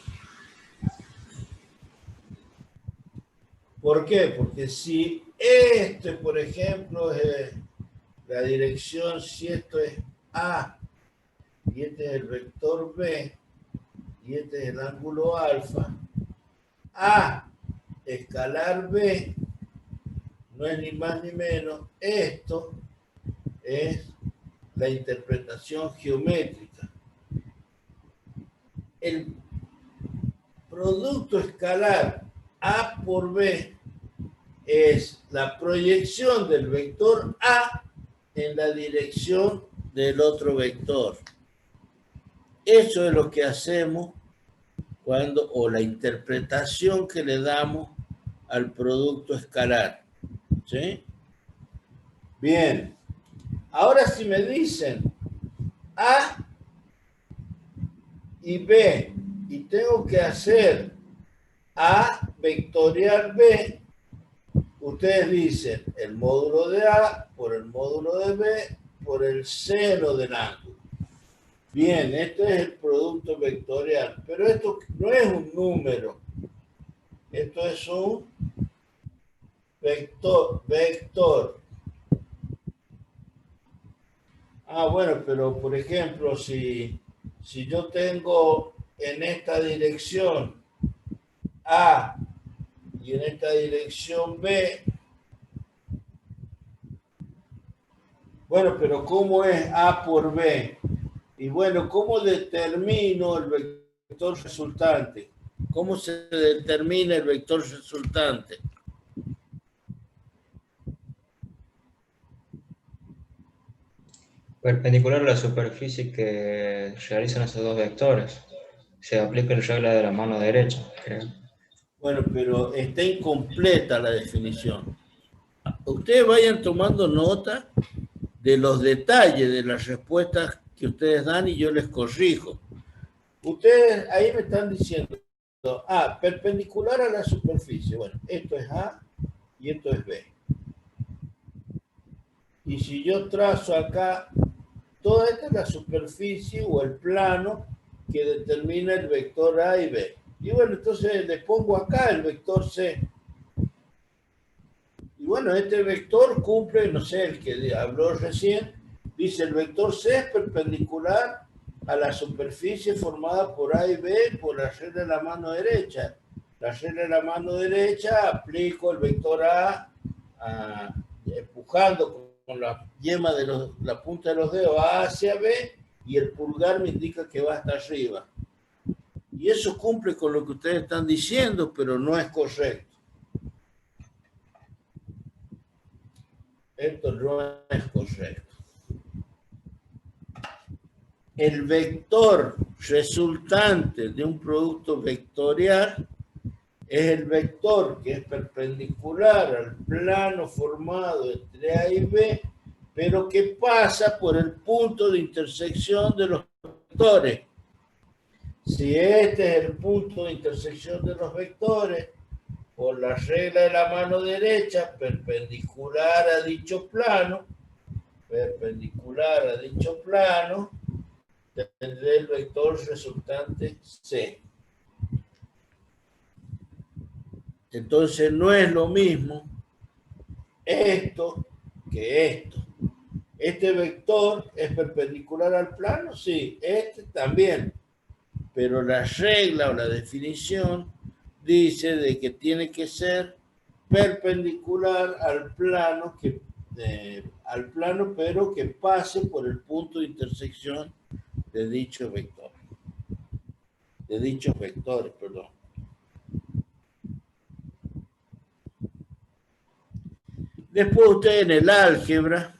¿Por qué? Porque si este, por ejemplo, es la dirección, si esto es A, y este es el vector B, y este es el ángulo alfa, A escalar B no es ni más ni menos, esto es la interpretación geométrica. El producto escalar A por B es la proyección del vector A en la dirección del otro vector. Eso es lo que hacemos cuando, o la interpretación que le damos al producto escalar. ¿Sí? Bien. Ahora si me dicen A y B y tengo que hacer A vectorial B, ustedes dicen el módulo de A por el módulo de B por el seno del ángulo. Bien, este es el producto vectorial, pero esto no es un número, esto es un vector. Ah, bueno, pero por ejemplo, si yo tengo en esta dirección A y en esta dirección B, bueno, pero ¿cómo es A por B? Y bueno, ¿cómo determino el vector resultante? ¿Cómo se determina el vector resultante? Perpendicular a la superficie que realizan esos dos vectores. Se aplica la regla de la mano derecha, creo. Bueno, pero está incompleta la definición. Ustedes vayan tomando nota de los detalles de las respuestas que ustedes dan y yo les corrijo. Ustedes ahí me están diciendo, perpendicular a la superficie. Bueno, esto es A y esto es B. Y si yo trazo acá, toda esta es la superficie o el plano que determina el vector A y B. Y bueno, entonces le pongo acá el vector C. Y bueno, este vector cumple, no sé, el que habló recién, dice el vector C es perpendicular a la superficie formada por A y B por la regla de la mano derecha. La regla de la mano derecha, aplico el vector A empujando con la yema de la punta de los dedos A hacia B y el pulgar me indica que va hasta arriba. Y eso cumple con lo que ustedes están diciendo, pero no es correcto. Esto no es correcto. El vector resultante de un producto vectorial es el vector que es perpendicular al plano formado entre A y B, pero que pasa por el punto de intersección de los vectores. Si este es el punto de intersección de los vectores, por la regla de la mano derecha, perpendicular a dicho plano, tendré el vector resultante C. Entonces no es lo mismo esto que esto. ¿Este vector es perpendicular al plano? Sí, este también. Pero la regla o la definición dice de que tiene que ser perpendicular al plano, pero que pase por el punto de intersección de dicho vector. De dichos vectores, perdón. Después ustedes en el álgebra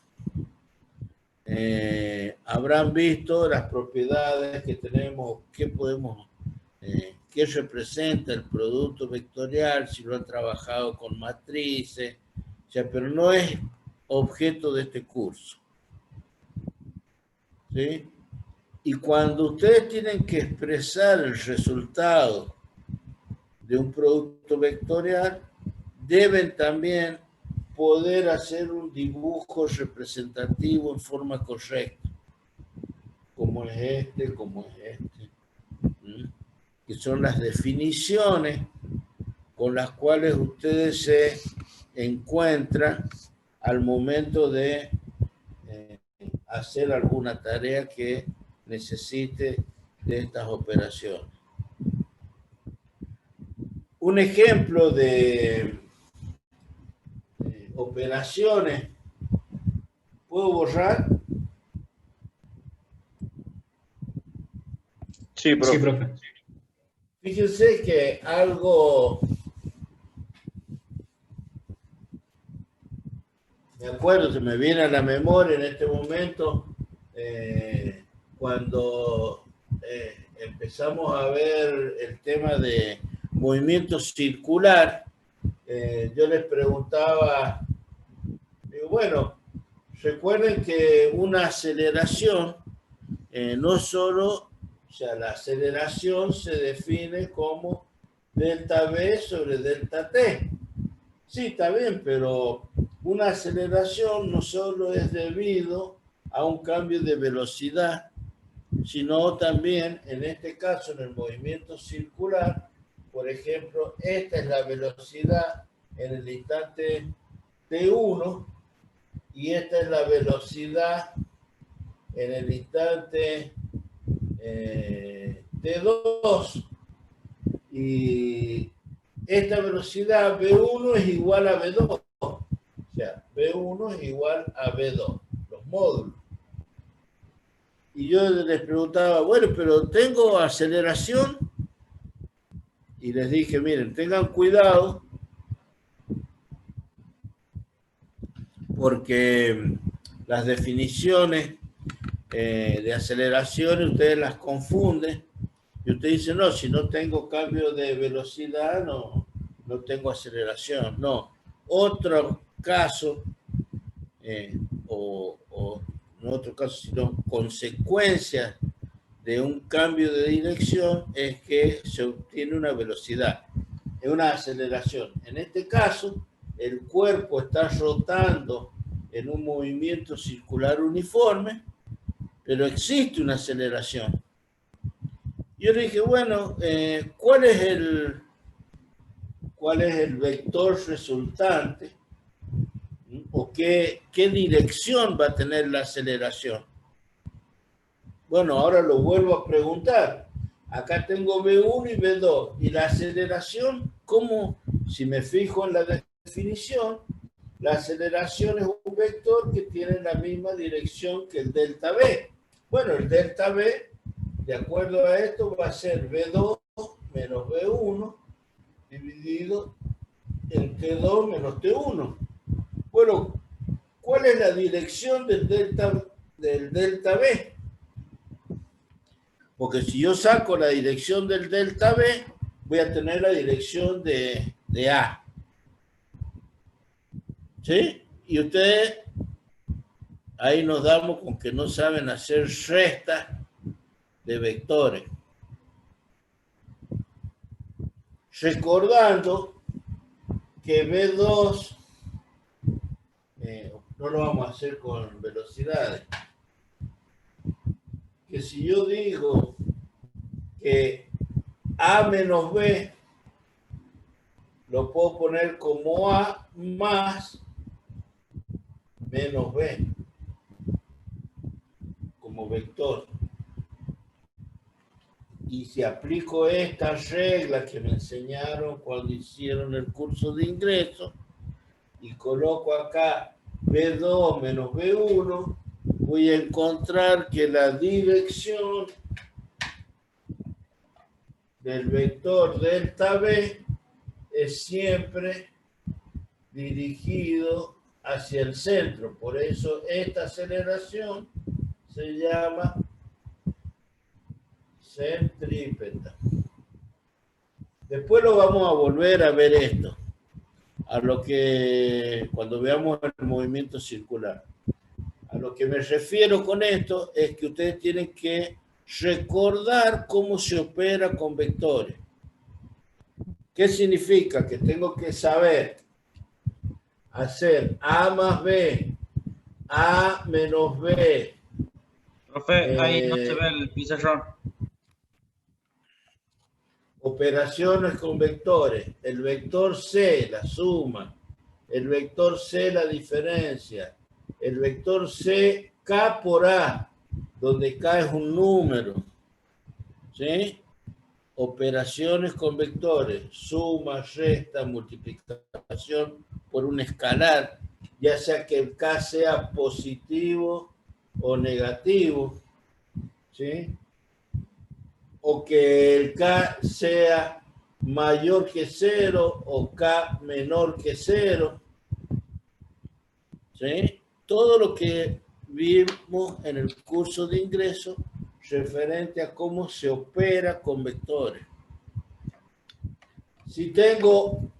habrán visto las propiedades que tenemos, qué representa el producto vectorial, si lo han trabajado con matrices, o sea, pero no es objeto de este curso. ¿Sí? Y cuando ustedes tienen que expresar el resultado de un producto vectorial, deben también poder hacer un dibujo representativo en forma correcta, como es este, que son las definiciones con las cuales ustedes se encuentran al momento de hacer alguna tarea que necesite de estas operaciones. Un ejemplo de operaciones, ¿puedo borrar? Sí, profe. Sí, profe. Fíjense que algo, me acuerdo, se me viene a la memoria en este momento, cuando empezamos a ver el tema de movimiento circular, yo les preguntaba, digo, bueno, recuerden que una aceleración no solo, o sea, la aceleración se define como delta V sobre delta T. Sí, está bien, pero una aceleración no solo es debido a un cambio de velocidad, sino también, en este caso, en el movimiento circular, por ejemplo, esta es la velocidad en el instante T1 y esta es la velocidad en el instante T2. Y esta velocidad V1 es igual a V2. O sea, V1 es igual a V2, los módulos. Y yo les preguntaba, bueno, pero ¿tengo aceleración? Y les dije, miren, tengan cuidado porque las definiciones de aceleración ustedes las confunden y usted dice, no, si no tengo cambio de velocidad, no tengo aceleración. No, otro caso, no otro caso, sino consecuencias de un cambio de dirección es que se obtiene una velocidad, es una aceleración. En este caso, el cuerpo está rotando en un movimiento circular uniforme, pero existe una aceleración. Yo le dije, bueno, ¿cuál es el vector resultante? ¿O qué dirección va a tener la aceleración? Bueno, ahora lo vuelvo a preguntar. Acá tengo V1 y V2. ¿Y la aceleración? ¿Cómo? Si me fijo en la definición, La aceleración es un vector que tiene la misma dirección que el delta v. Bueno, el delta v, de acuerdo a esto, va a ser v2 menos v1 dividido en t2 menos t1. Bueno, ¿cuál es la dirección del delta v? Porque si yo saco la dirección del delta v, voy a tener la dirección de A. ¿Sí? Y ustedes ahí nos damos con que no saben hacer restas de vectores. Recordando que V2, no lo vamos a hacer con velocidades, que si yo digo que A menos B lo puedo poner como A más menos B como vector. Y si aplico estas reglas que me enseñaron cuando hicieron el curso de ingreso y coloco acá B2 menos B1, voy a encontrar que la dirección del vector delta V es siempre dirigido hacia el centro. Por eso esta aceleración se llama centrípeta. Después lo vamos a volver a ver esto, a lo que cuando veamos el movimiento circular. A lo que me refiero con esto es que ustedes tienen que recordar cómo se opera con vectores. ¿Qué significa? Que tengo que saber hacer A más B, A menos B. Profe, ahí no se ve el pizarrón. Operaciones con vectores. El vector C, la suma. El vector C, la diferencia. El vector C, K por A, donde K es un número. ¿Sí? Operaciones con vectores. Suma, resta, multiplicación por un escalar. Ya sea que el K sea positivo o negativo. ¿Sí? O que el K sea mayor que 0 o K menor que 0. ¿Sí? Todo lo que vimos en el curso de ingreso referente a cómo se opera con vectores. Si tengo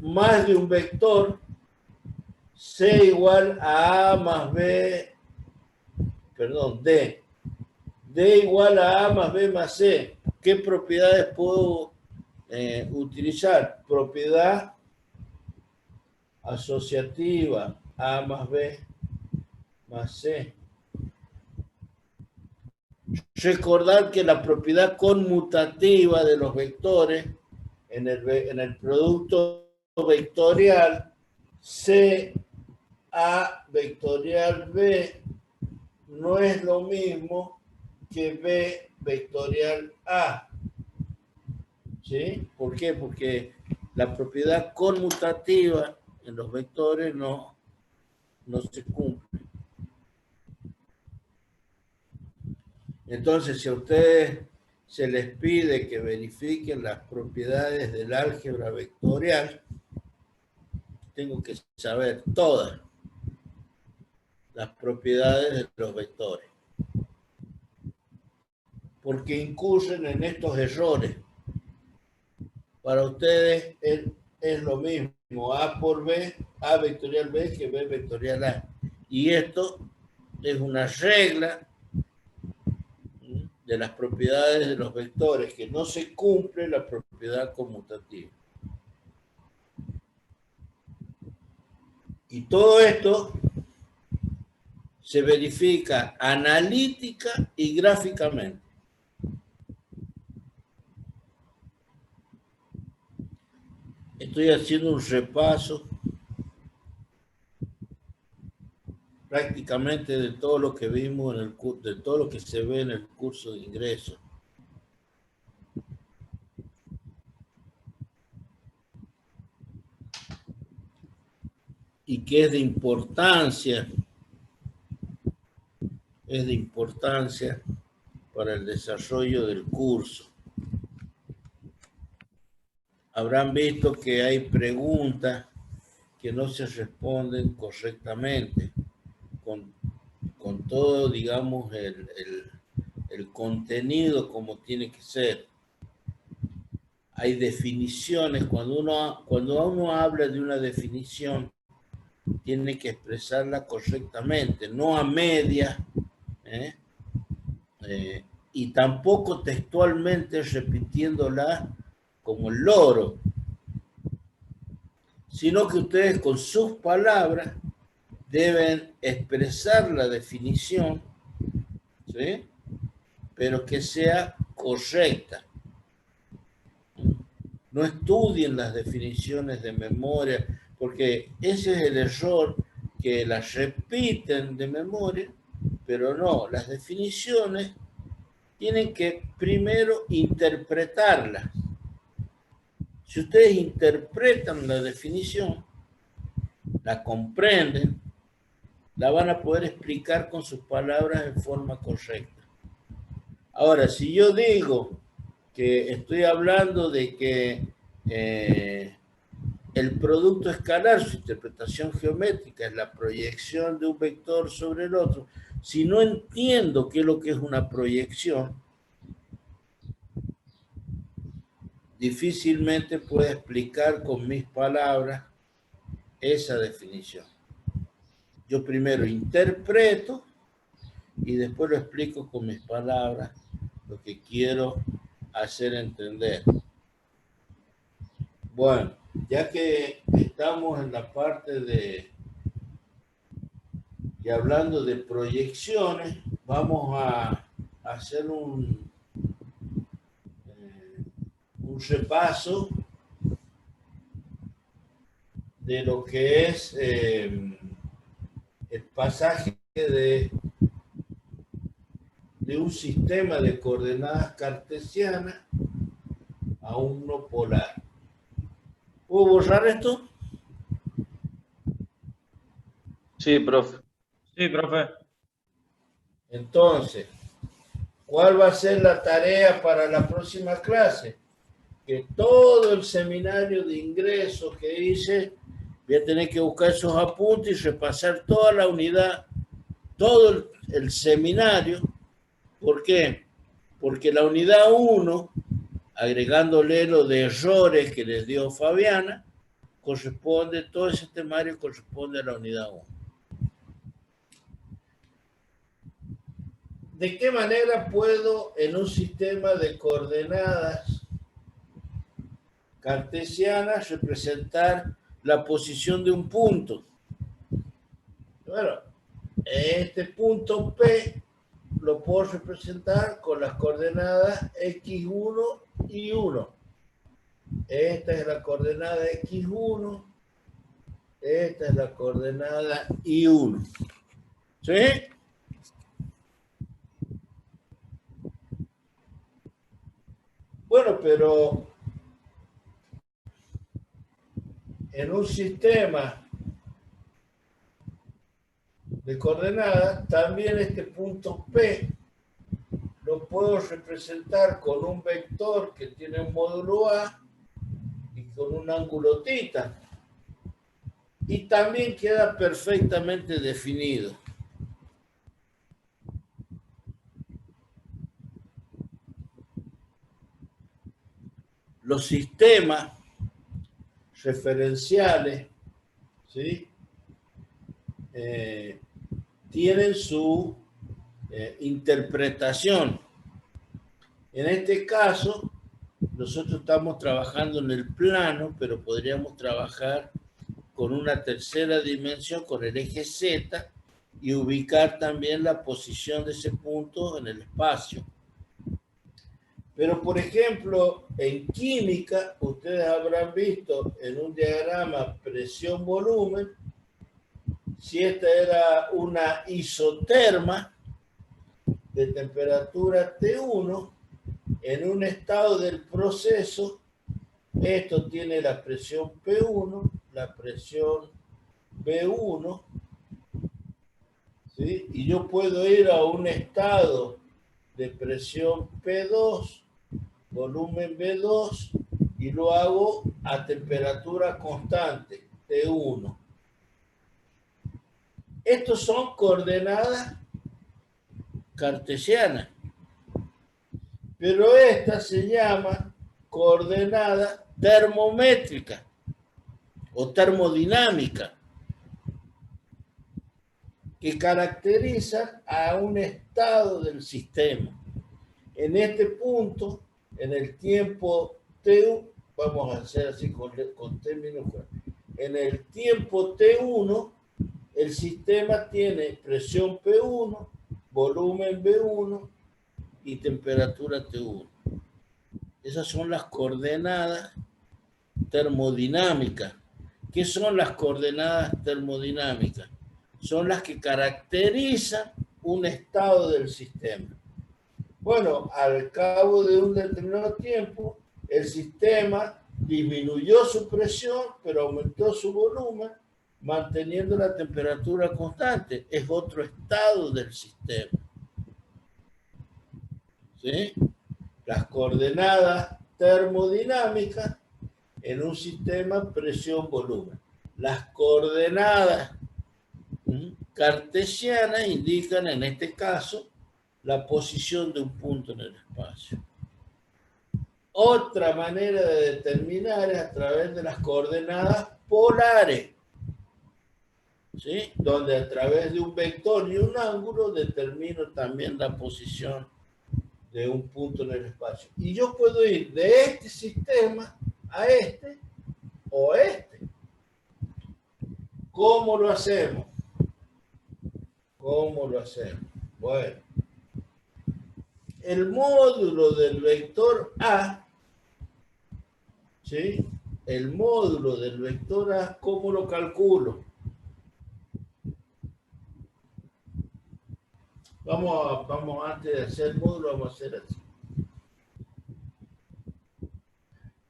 más de un vector, C igual a A más B, perdón, D. D igual a A más B más C. ¿Qué propiedades puedo utilizar? Propiedad asociativa, A más B más C. Recordar que la propiedad conmutativa de los vectores en el producto vectorial C A vectorial B no es lo mismo que B vectorial A. ¿Sí? ¿Por qué? Porque la propiedad conmutativa en los vectores no se cumple. Entonces, si a ustedes se les pide que verifiquen las propiedades del álgebra vectorial, tengo que saber todas las propiedades de los vectores, porque incurren en estos errores. Para ustedes es lo mismo A por B, A vectorial B que B vectorial A. Y esto es una regla de las propiedades de los vectores, que no se cumple la propiedad conmutativa. Y todo esto se verifica analítica y gráficamente. Estoy haciendo un repaso prácticamente de todo lo que vimos en el curso, de todo lo que se ve en el curso de ingreso. que es de importancia para el desarrollo del curso. Habrán visto que hay preguntas que no se responden correctamente, con todo, digamos, el contenido como tiene que ser. Hay definiciones, cuando uno habla de una definición, tiene que expresarla correctamente, no a medias, y tampoco textualmente repitiéndola como el loro, sino que ustedes con sus palabras deben expresar la definición, ¿sí? Pero que sea correcta. No estudien las definiciones de memoria, porque ese es el error, que las repiten de memoria, pero no, las definiciones tienen que primero interpretarlas. Si ustedes interpretan la definición, la comprenden, la van a poder explicar con sus palabras en forma correcta. Ahora, si yo digo que estoy hablando de que el producto escalar, su interpretación geométrica, es la proyección de un vector sobre el otro, si no entiendo qué es lo que es una proyección, difícilmente puedo explicar con mis palabras esa definición. Yo primero interpreto y después lo explico con mis palabras lo que quiero hacer entender. Bueno, ya que estamos en la parte de hablando de proyecciones, vamos a hacer un repaso de lo que es el pasaje de un sistema de coordenadas cartesianas a uno polar. ¿Puedo borrar esto? Sí, profe. Sí, profe. Entonces, ¿cuál va a ser la tarea para la próxima clase? Que todo el seminario de ingresos que hice, voy a tener que buscar esos apuntes y repasar toda la unidad, todo el seminario. ¿Por qué? Porque la unidad 1, agregándole lo de errores que les dio Fabiana, corresponde, todo ese temario corresponde a la unidad 1. ¿De qué manera puedo en un sistema de coordenadas cartesianas representar la posición de un punto? Bueno, este punto P lo puedo representar con las coordenadas x1 y 1. Esta es la coordenada x1, esta es la coordenada y1. ¿Sí? Bueno, pero en un sistema de coordenadas, también este punto P lo puedo representar con un vector que tiene un módulo A y con un ángulo θ. Y también queda perfectamente definido. Los sistemas referenciales, ¿sí? Tienen su interpretación. En este caso, nosotros estamos trabajando en el plano, pero podríamos trabajar con una tercera dimensión, con el eje Z, y ubicar también la posición de ese punto en el espacio. Pero, por ejemplo, en química, ustedes habrán visto en un diagrama presión-volumen, si esta era una isoterma de temperatura T1, en un estado del proceso, esto tiene la presión P1, la presión B1, ¿sí? Y yo puedo ir a un estado de presión P2, volumen B2, y lo hago a temperatura constante, T1. Estos son coordenadas cartesianas, pero esta se llama coordenada termométrica o termodinámica, que caracterizan a un estado del sistema. En este punto, en el tiempo T1, vamos a hacer así con T minúscula, en el tiempo T1, el sistema tiene presión P1, volumen B1 y temperatura T1. Esas son las coordenadas termodinámicas. ¿Qué son las coordenadas termodinámicas? Son las que caracterizan un estado del sistema. Bueno, al cabo de un determinado tiempo, el sistema disminuyó su presión, pero aumentó su volumen, manteniendo la temperatura constante. Es otro estado del sistema. ¿Sí? Las coordenadas termodinámicas en un sistema presión-volumen. Las coordenadas cartesianas indican, en este caso, la posición de un punto en el espacio. Otra manera de determinar es a través de las coordenadas polares, ¿sí? Donde a través de un vector y un ángulo determino también la posición de un punto en el espacio. Y yo puedo ir de este sistema a este o a este. ¿Cómo lo hacemos? ¿Cómo lo hacemos? Bueno, el módulo del vector A, ¿sí? El módulo del vector A, ¿cómo lo calculo? Vamos antes de hacer el módulo, vamos a hacer así.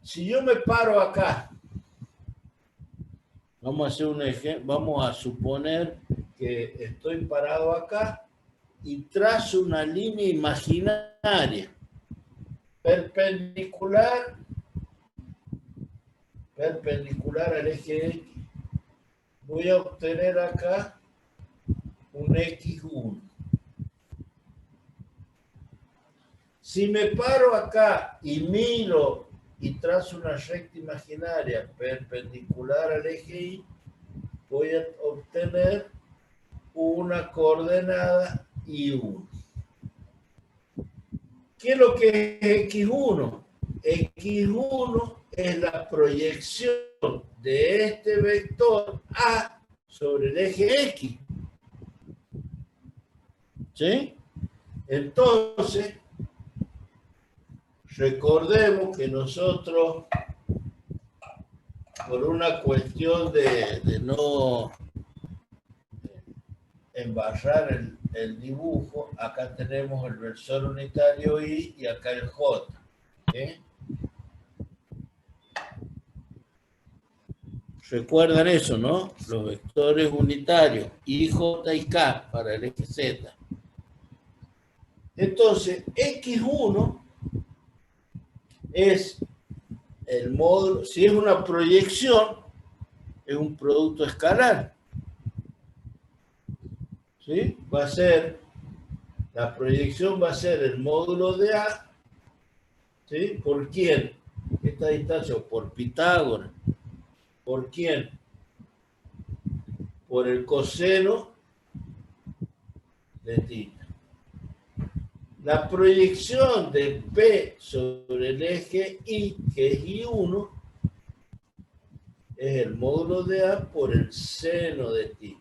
Si yo me paro acá, vamos a hacer un ejemplo, vamos a suponer que estoy parado acá y trazo una línea imaginaria perpendicular al eje X. Voy a obtener acá un X1. Si me paro acá y miro y trazo una recta imaginaria perpendicular al eje Y, voy a obtener una coordenada Y1. ¿Qué es lo que es X1? X1 es la proyección de este vector A sobre el eje X. ¿Sí? Entonces, recordemos que nosotros, por una cuestión de no embarrar el dibujo, acá tenemos el versor unitario Y y acá el J. ¿Sí? Recuerdan eso, ¿no? Los vectores unitarios, I, J y K para el eje Z. Entonces, X1 es el módulo, si es una proyección, es un producto escalar. ¿Sí? Va a ser, la proyección va a ser el módulo de A, ¿sí? ¿Por quién? Esta distancia, por Pitágoras. ¿Por quién? Por el coseno de θ. La proyección de P sobre el eje Y, que es I1, es el módulo de A por el seno de θ.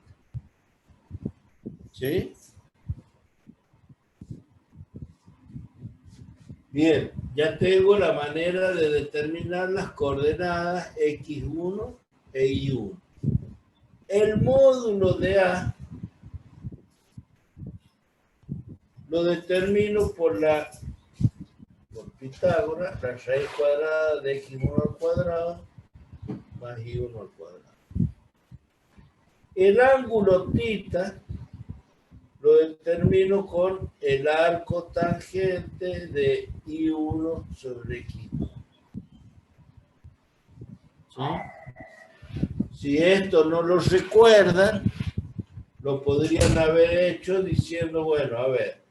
¿Sí? Bien, ya tengo la manera de determinar las coordenadas X1 e Y1. El módulo de A lo determino por Pitágoras, la raíz cuadrada de X1 al cuadrado más Y1 al cuadrado. El ángulo θ lo determino con el arco tangente de I1 sobre X2. ¿Sí? Si esto no lo recuerdan, lo podrían haber hecho diciendo, bueno, a ver,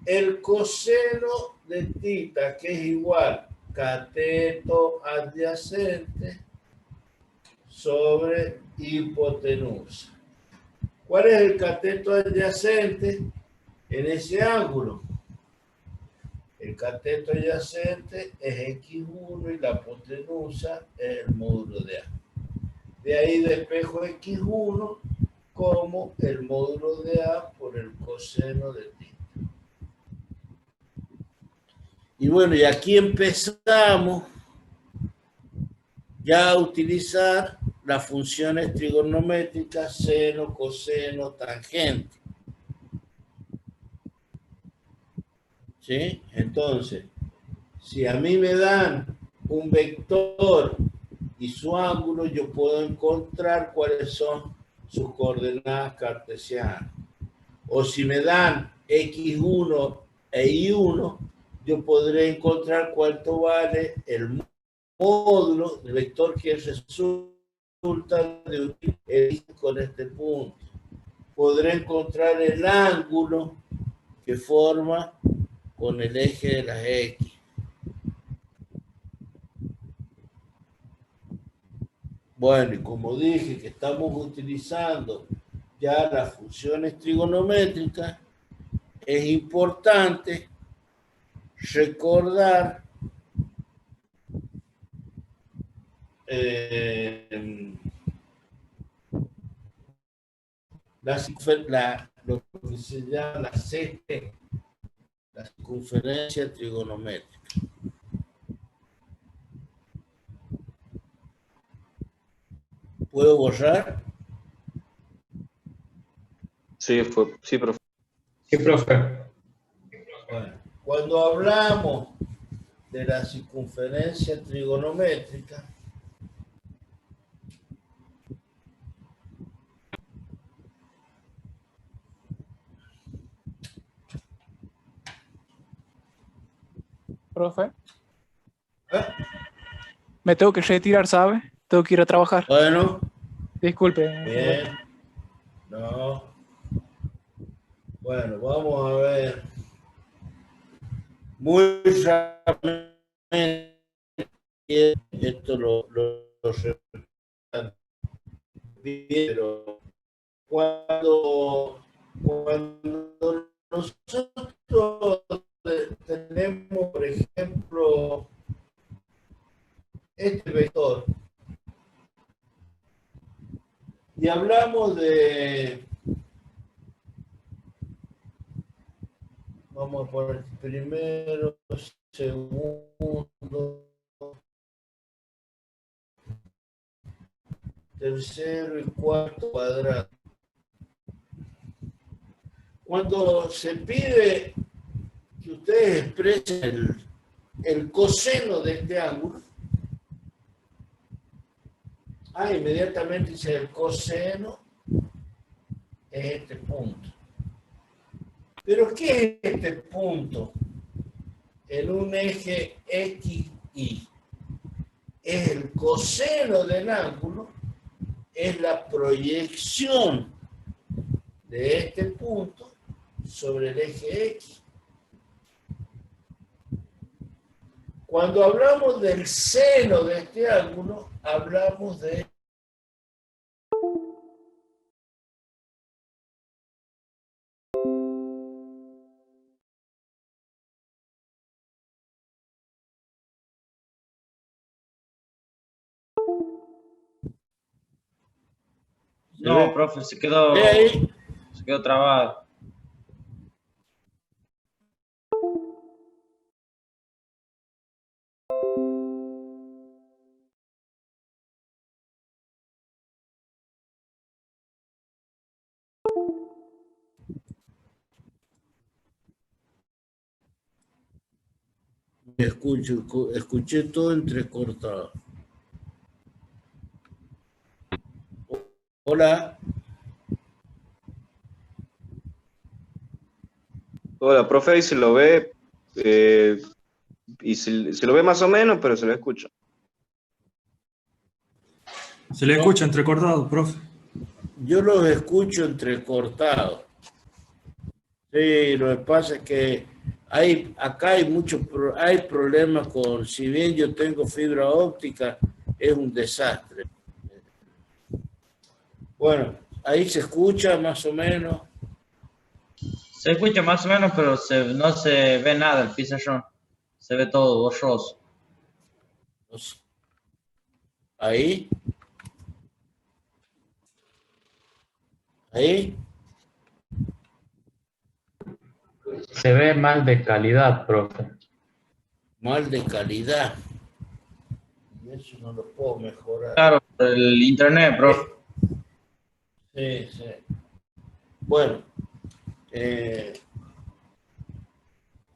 el coseno de θ, que es igual cateto adyacente sobre hipotenusa. ¿Cuál es el cateto adyacente en ese ángulo? El cateto adyacente es X1 y la hipotenusa es el módulo de A. De ahí despejo X1 como el módulo de A por el coseno de θ. Y bueno, y aquí empezamos ya a utilizar las funciones trigonométricas seno, coseno, tangente. ¿Sí? Entonces, si a mí me dan un vector y su ángulo, yo puedo encontrar cuáles son sus coordenadas cartesianas. O si me dan X1 e Y1, yo podré encontrar cuánto vale el módulo del vector que resulta de unir con este punto. Podré encontrar el ángulo que forma con el eje de las X. Bueno, y como dije que estamos utilizando ya las funciones trigonométricas, es importante recordar lo que se llama la CT, la circunferencia trigonométrica. ¿Puedo borrar? Sí, profe. Sí, profe. Bueno, cuando hablamos de la circunferencia trigonométrica, Profe, me tengo que retirar, ¿sabe? Tengo que ir a trabajar. bueno, Disculpe. bien, no, bueno, vamos a ver, muy rápidamente, esto lo pero cuando nosotros tenemos, por ejemplo, este vector y hablamos de, vamos a poner primero, segundo, tercero y cuarto cuadrado. Cuando se pide que ustedes expresen el coseno de este ángulo, inmediatamente dice el coseno es este punto. Pero ¿qué es este punto en un eje XY? Es el coseno del ángulo, es la proyección de este punto sobre el eje X. Cuando hablamos del seno de este ángulo, hablamos de No, profe, se quedó trabado. escuché todo entrecortado. Hola. Hola, profe, ahí se lo ve, y se lo ve más o menos, pero se lo escucha. Se le escucha entrecortado, profe. Yo los escucho entrecortados. Sí, lo que pasa es que acá hay problemas con, si bien yo tengo fibra óptica, es un desastre. Bueno, ahí se escucha más o menos. Se escucha más o menos, pero no se ve nada el pizarrón. Se ve todo borroso. Ahí. Ahí. Se ve mal de calidad, profe. Mal de calidad. Y eso no lo puedo mejorar. Claro, el internet, profe. Sí, sí. Bueno,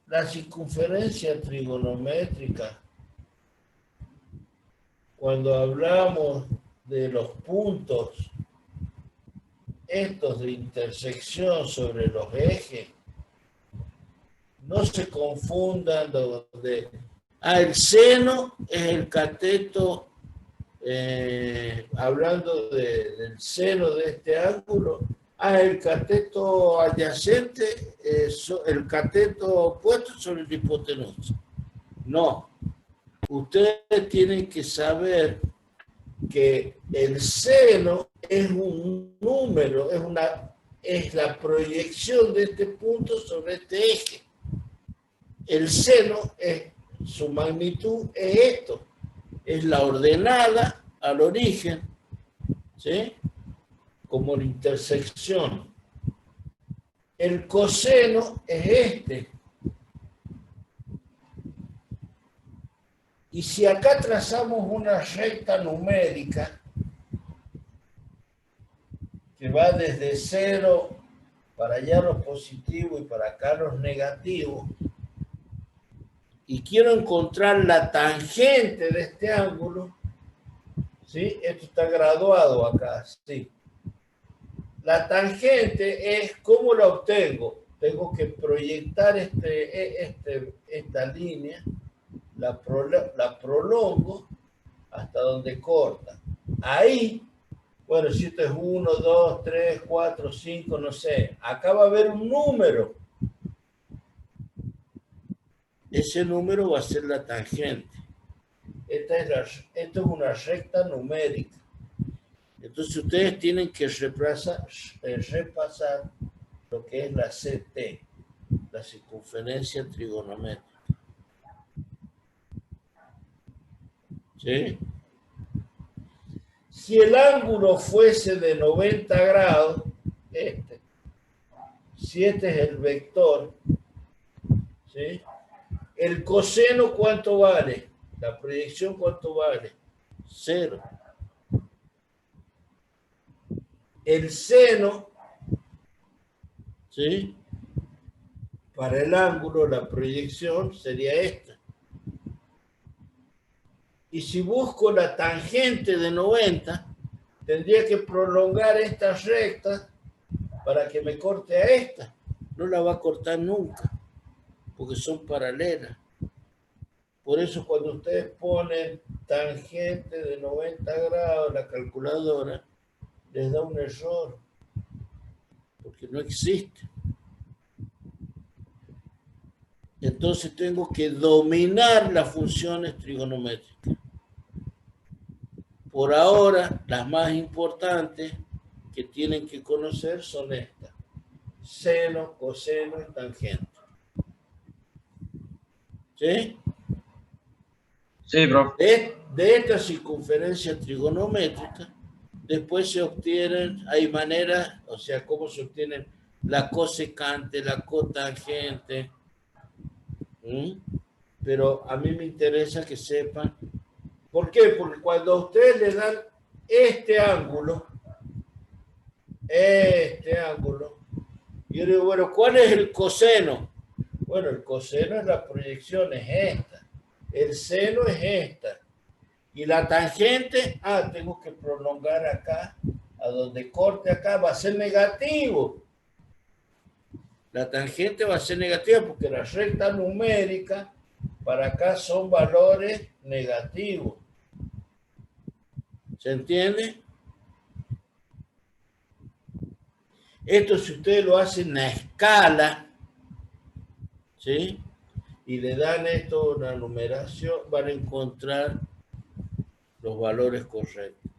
la circunferencia trigonométrica, cuando hablamos de los puntos, estos de intersección sobre los ejes, no se confundan donde... el seno es el cateto, hablando del seno de este ángulo, el cateto adyacente, el cateto opuesto sobre el hipotenusa. No, ustedes tienen que saber que el seno es un número, es la proyección de este punto sobre este eje. El seno, su magnitud es esto, es la ordenada al origen, ¿sí? Como la intersección. El coseno es este. Y si acá trazamos una recta numérica que va desde 0 para allá los positivos y para acá los negativos, y quiero encontrar la tangente de este ángulo, ¿sí? Esto está graduado acá, ¿sí? La tangente es, ¿cómo la obtengo? Tengo que proyectar esta línea, la prolongo hasta donde corta. Ahí, bueno, si esto es 1, 2, 3, 4, 5, no sé, acá va a haber un número. Ese número va a ser la tangente. Esto es una recta numérica. Entonces ustedes tienen que repasar lo que es la CT, la circunferencia trigonométrica. ¿Sí? Si el ángulo fuese de 90 grados, si este es el vector, ¿sí? El coseno, ¿cuánto vale? La proyección, ¿cuánto vale? 0. El seno, ¿sí? Para el ángulo, la proyección sería esta. Y si busco la tangente de 90, tendría que prolongar esta recta para que me corte a esta. No la va a cortar nunca, porque son paralelas. Por eso cuando ustedes ponen tangente de 90 grados en la calculadora, les da un error, porque no existe. Entonces tengo que dominar las funciones trigonométricas. Por ahora, las más importantes que tienen que conocer son estas: seno, coseno y tangente. ¿Sí? Sí, bro. De esta circunferencia trigonométrica, después se obtienen, hay maneras, o sea, cómo se obtienen la cosecante, la cotangente. Pero a mí me interesa que sepan. ¿Por qué? Porque cuando a ustedes le dan este ángulo, yo digo, bueno, ¿cuál es el coseno? Bueno, el coseno es la proyección, es esta. El seno es esta. Y la tangente, tengo que prolongar acá, a donde corte acá, va a ser negativo. la tangente va a ser negativa porque la recta numérica para acá son valores negativos. ¿Se entiende? Esto si ustedes lo hacen a escala, ¿sí? Y le dan esto una numeración, van a encontrar los valores correctos.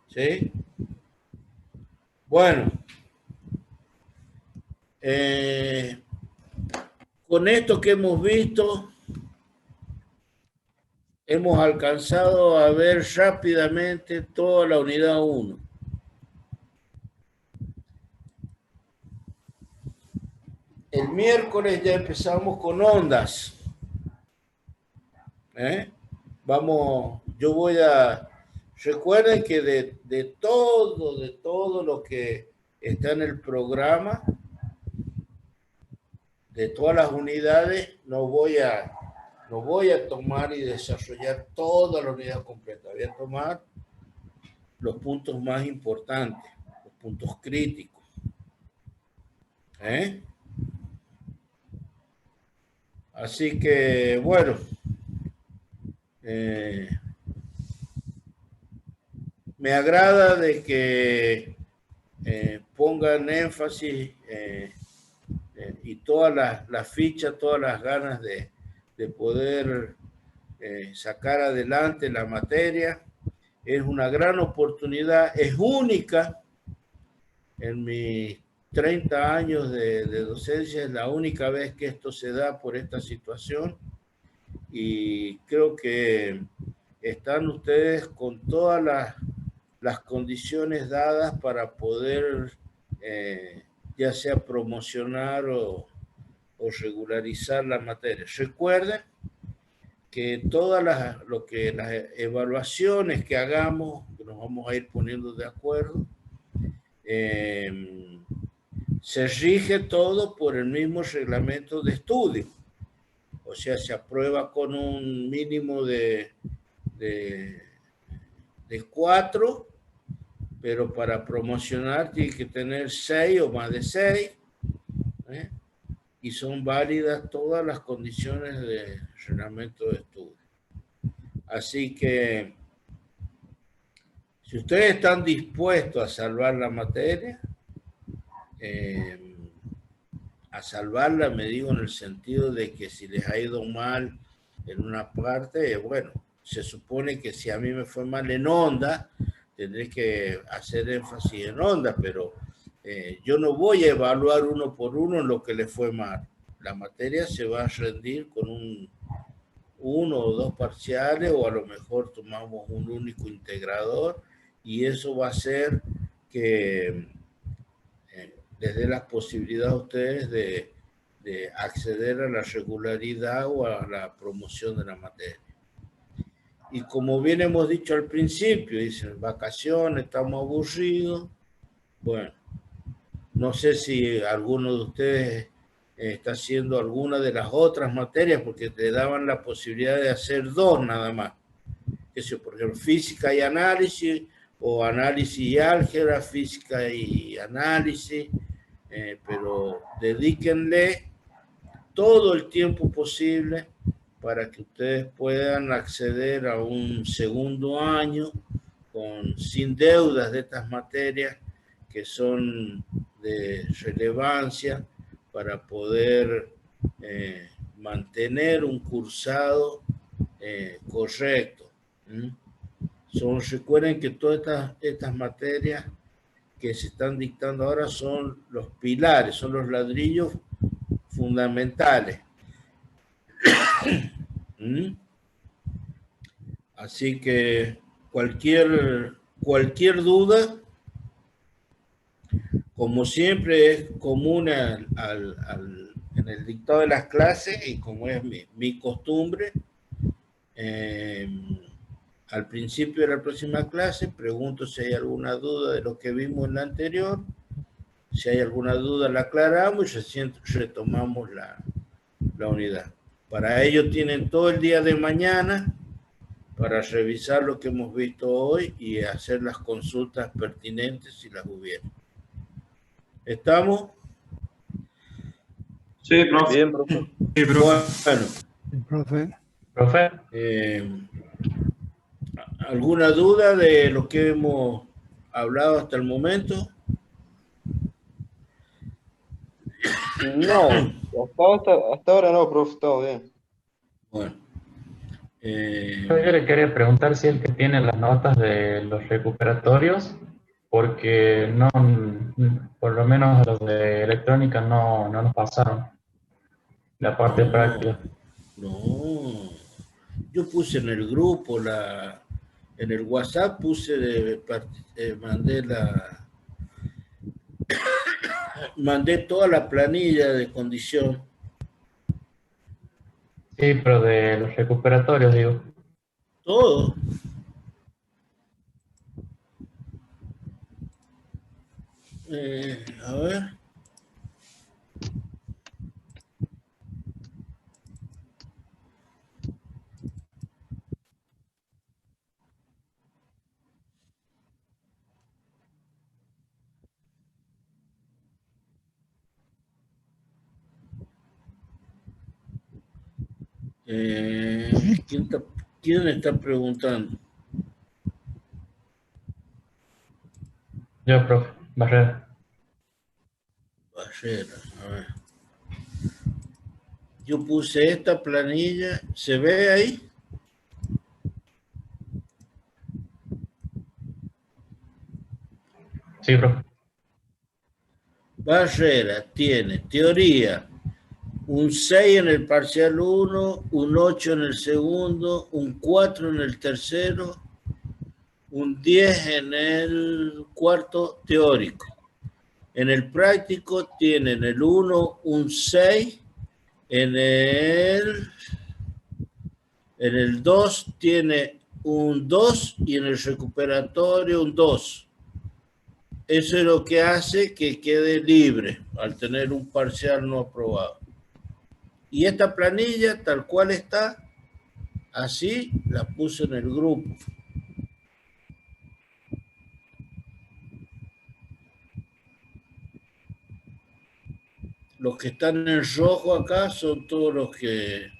¿Sí? Bueno. Con esto que hemos visto, hemos alcanzado a ver rápidamente toda la unidad 1. El miércoles ya empezamos con ondas. Recuerden que de todo lo que está en el programa, de todas las unidades, no voy a tomar y desarrollar toda la unidad completa. Voy a tomar los puntos más importantes, los puntos críticos. Así que, bueno, me agrada de que pongan énfasis y todas las fichas, todas las ganas de poder sacar adelante la materia. Es una gran oportunidad, es única en mis 30 años de docencia, es la única vez que esto se da por esta situación y creo que están ustedes con todas las condiciones dadas para poder ya sea promocionar o regularizar la materia. Recuerden que todas las evaluaciones que hagamos, que nos vamos a ir poniendo de acuerdo, se rige todo por el mismo reglamento de estudio. O sea, se aprueba con un mínimo de 4, pero para promocionar tiene que tener 6 o más de 6, y son válidas todas las condiciones de reglamento de estudio. Así que, si ustedes están dispuestos a salvar la materia, a salvarla, me digo en el sentido de que si les ha ido mal en una parte, bueno, se supone que si a mí me fue mal en onda, tendré que hacer énfasis en onda, pero yo no voy a evaluar uno por uno en lo que le fue mal. La materia se va a rendir con 1 o 2 parciales, o a lo mejor tomamos un único integrador, y eso va a hacer que les dé la posibilidad a ustedes de acceder a la regularidad o a la promoción de la materia. Y como bien hemos dicho al principio, dicen, vacaciones, estamos aburridos. Bueno, no sé si alguno de ustedes está haciendo alguna de las otras materias, porque te daban la posibilidad de hacer 2 nada más. Eso, por ejemplo, física y análisis, o análisis y álgebra, física y análisis, pero dedíquenle todo el tiempo posible para que ustedes puedan acceder a un segundo año sin deudas de estas materias que son de relevancia para poder mantener un cursado correcto. Recuerden que todas estas materias que se están dictando ahora son los pilares, son los ladrillos fundamentales. Así que cualquier duda, como siempre es común en el dictado de las clases, y como es mi costumbre, al principio de la próxima clase pregunto si hay alguna duda de lo que vimos en la anterior. Si hay alguna duda la aclaramos y retomamos la unidad. Para ello tienen todo el día de mañana para revisar lo que hemos visto hoy y hacer las consultas pertinentes si las hubiera. ¿Estamos? Sí, profe. Bien, profe. Sí, profe. Bueno, Profe. Profe, ¿alguna duda de lo que hemos hablado hasta el momento? No, hasta ahora no, profe, estamos bien. Bueno. yo le quería preguntar si el que tiene las notas de los recuperatorios, porque no, por lo menos los de electrónica no nos pasaron la parte práctica. No. Yo puse en el grupo, en el WhatsApp mandé toda la planilla de condición. Sí, pero de los recuperatorios, digo. Todo. A ver. ¿Quién está preguntando? Yo, profe, Barrera. Barrera, a ver. Yo puse esta planilla, ¿se ve ahí? Sí, profe. Barrera tiene teoría, un 6 en el parcial 1, un 8 en el segundo, un 4 en el tercero, un 10 en el cuarto teórico. En el práctico tienen el 1, un 6, en el 2 tiene un 2 y en el recuperatorio un 2. Eso es lo que hace que quede libre al tener un parcial no aprobado. Y esta planilla, tal cual está, así la puse en el grupo. Los que están en rojo acá son todos los que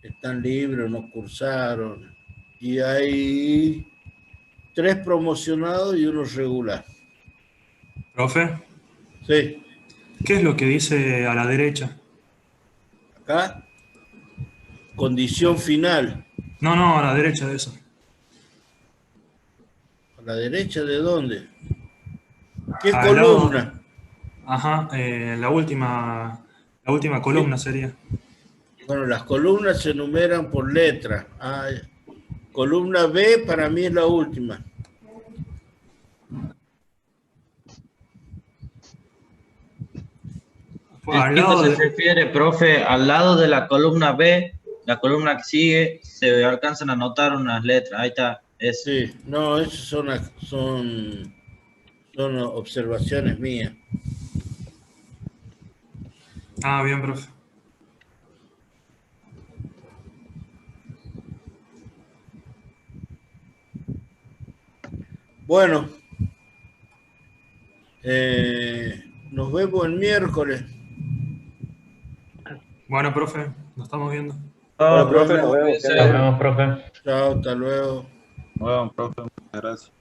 están libres, no cursaron. Y hay 3 promocionados y 1 regular. Profe, Sí. ¿qué es lo que dice a la derecha? Acá, condición final. No, a la derecha de eso. ¿A la derecha de dónde? ¿Qué Al lado- columna? Ajá, la última columna sería. Bueno, las columnas se enumeran por letra. Columna B para mí es la última. Al El lado tipo se de- refiere, profe, al lado de la columna B, la columna que sigue, se alcanzan a notar unas letras. Ahí está. Sí, no, esas son observaciones mías. Ah, bien, profe. Bueno, nos vemos el miércoles. Bueno, profe, nos estamos viendo. Bueno, profe, nos vemos. Nos vemos, profe. Chao, hasta luego. Bueno, profe, muchas gracias.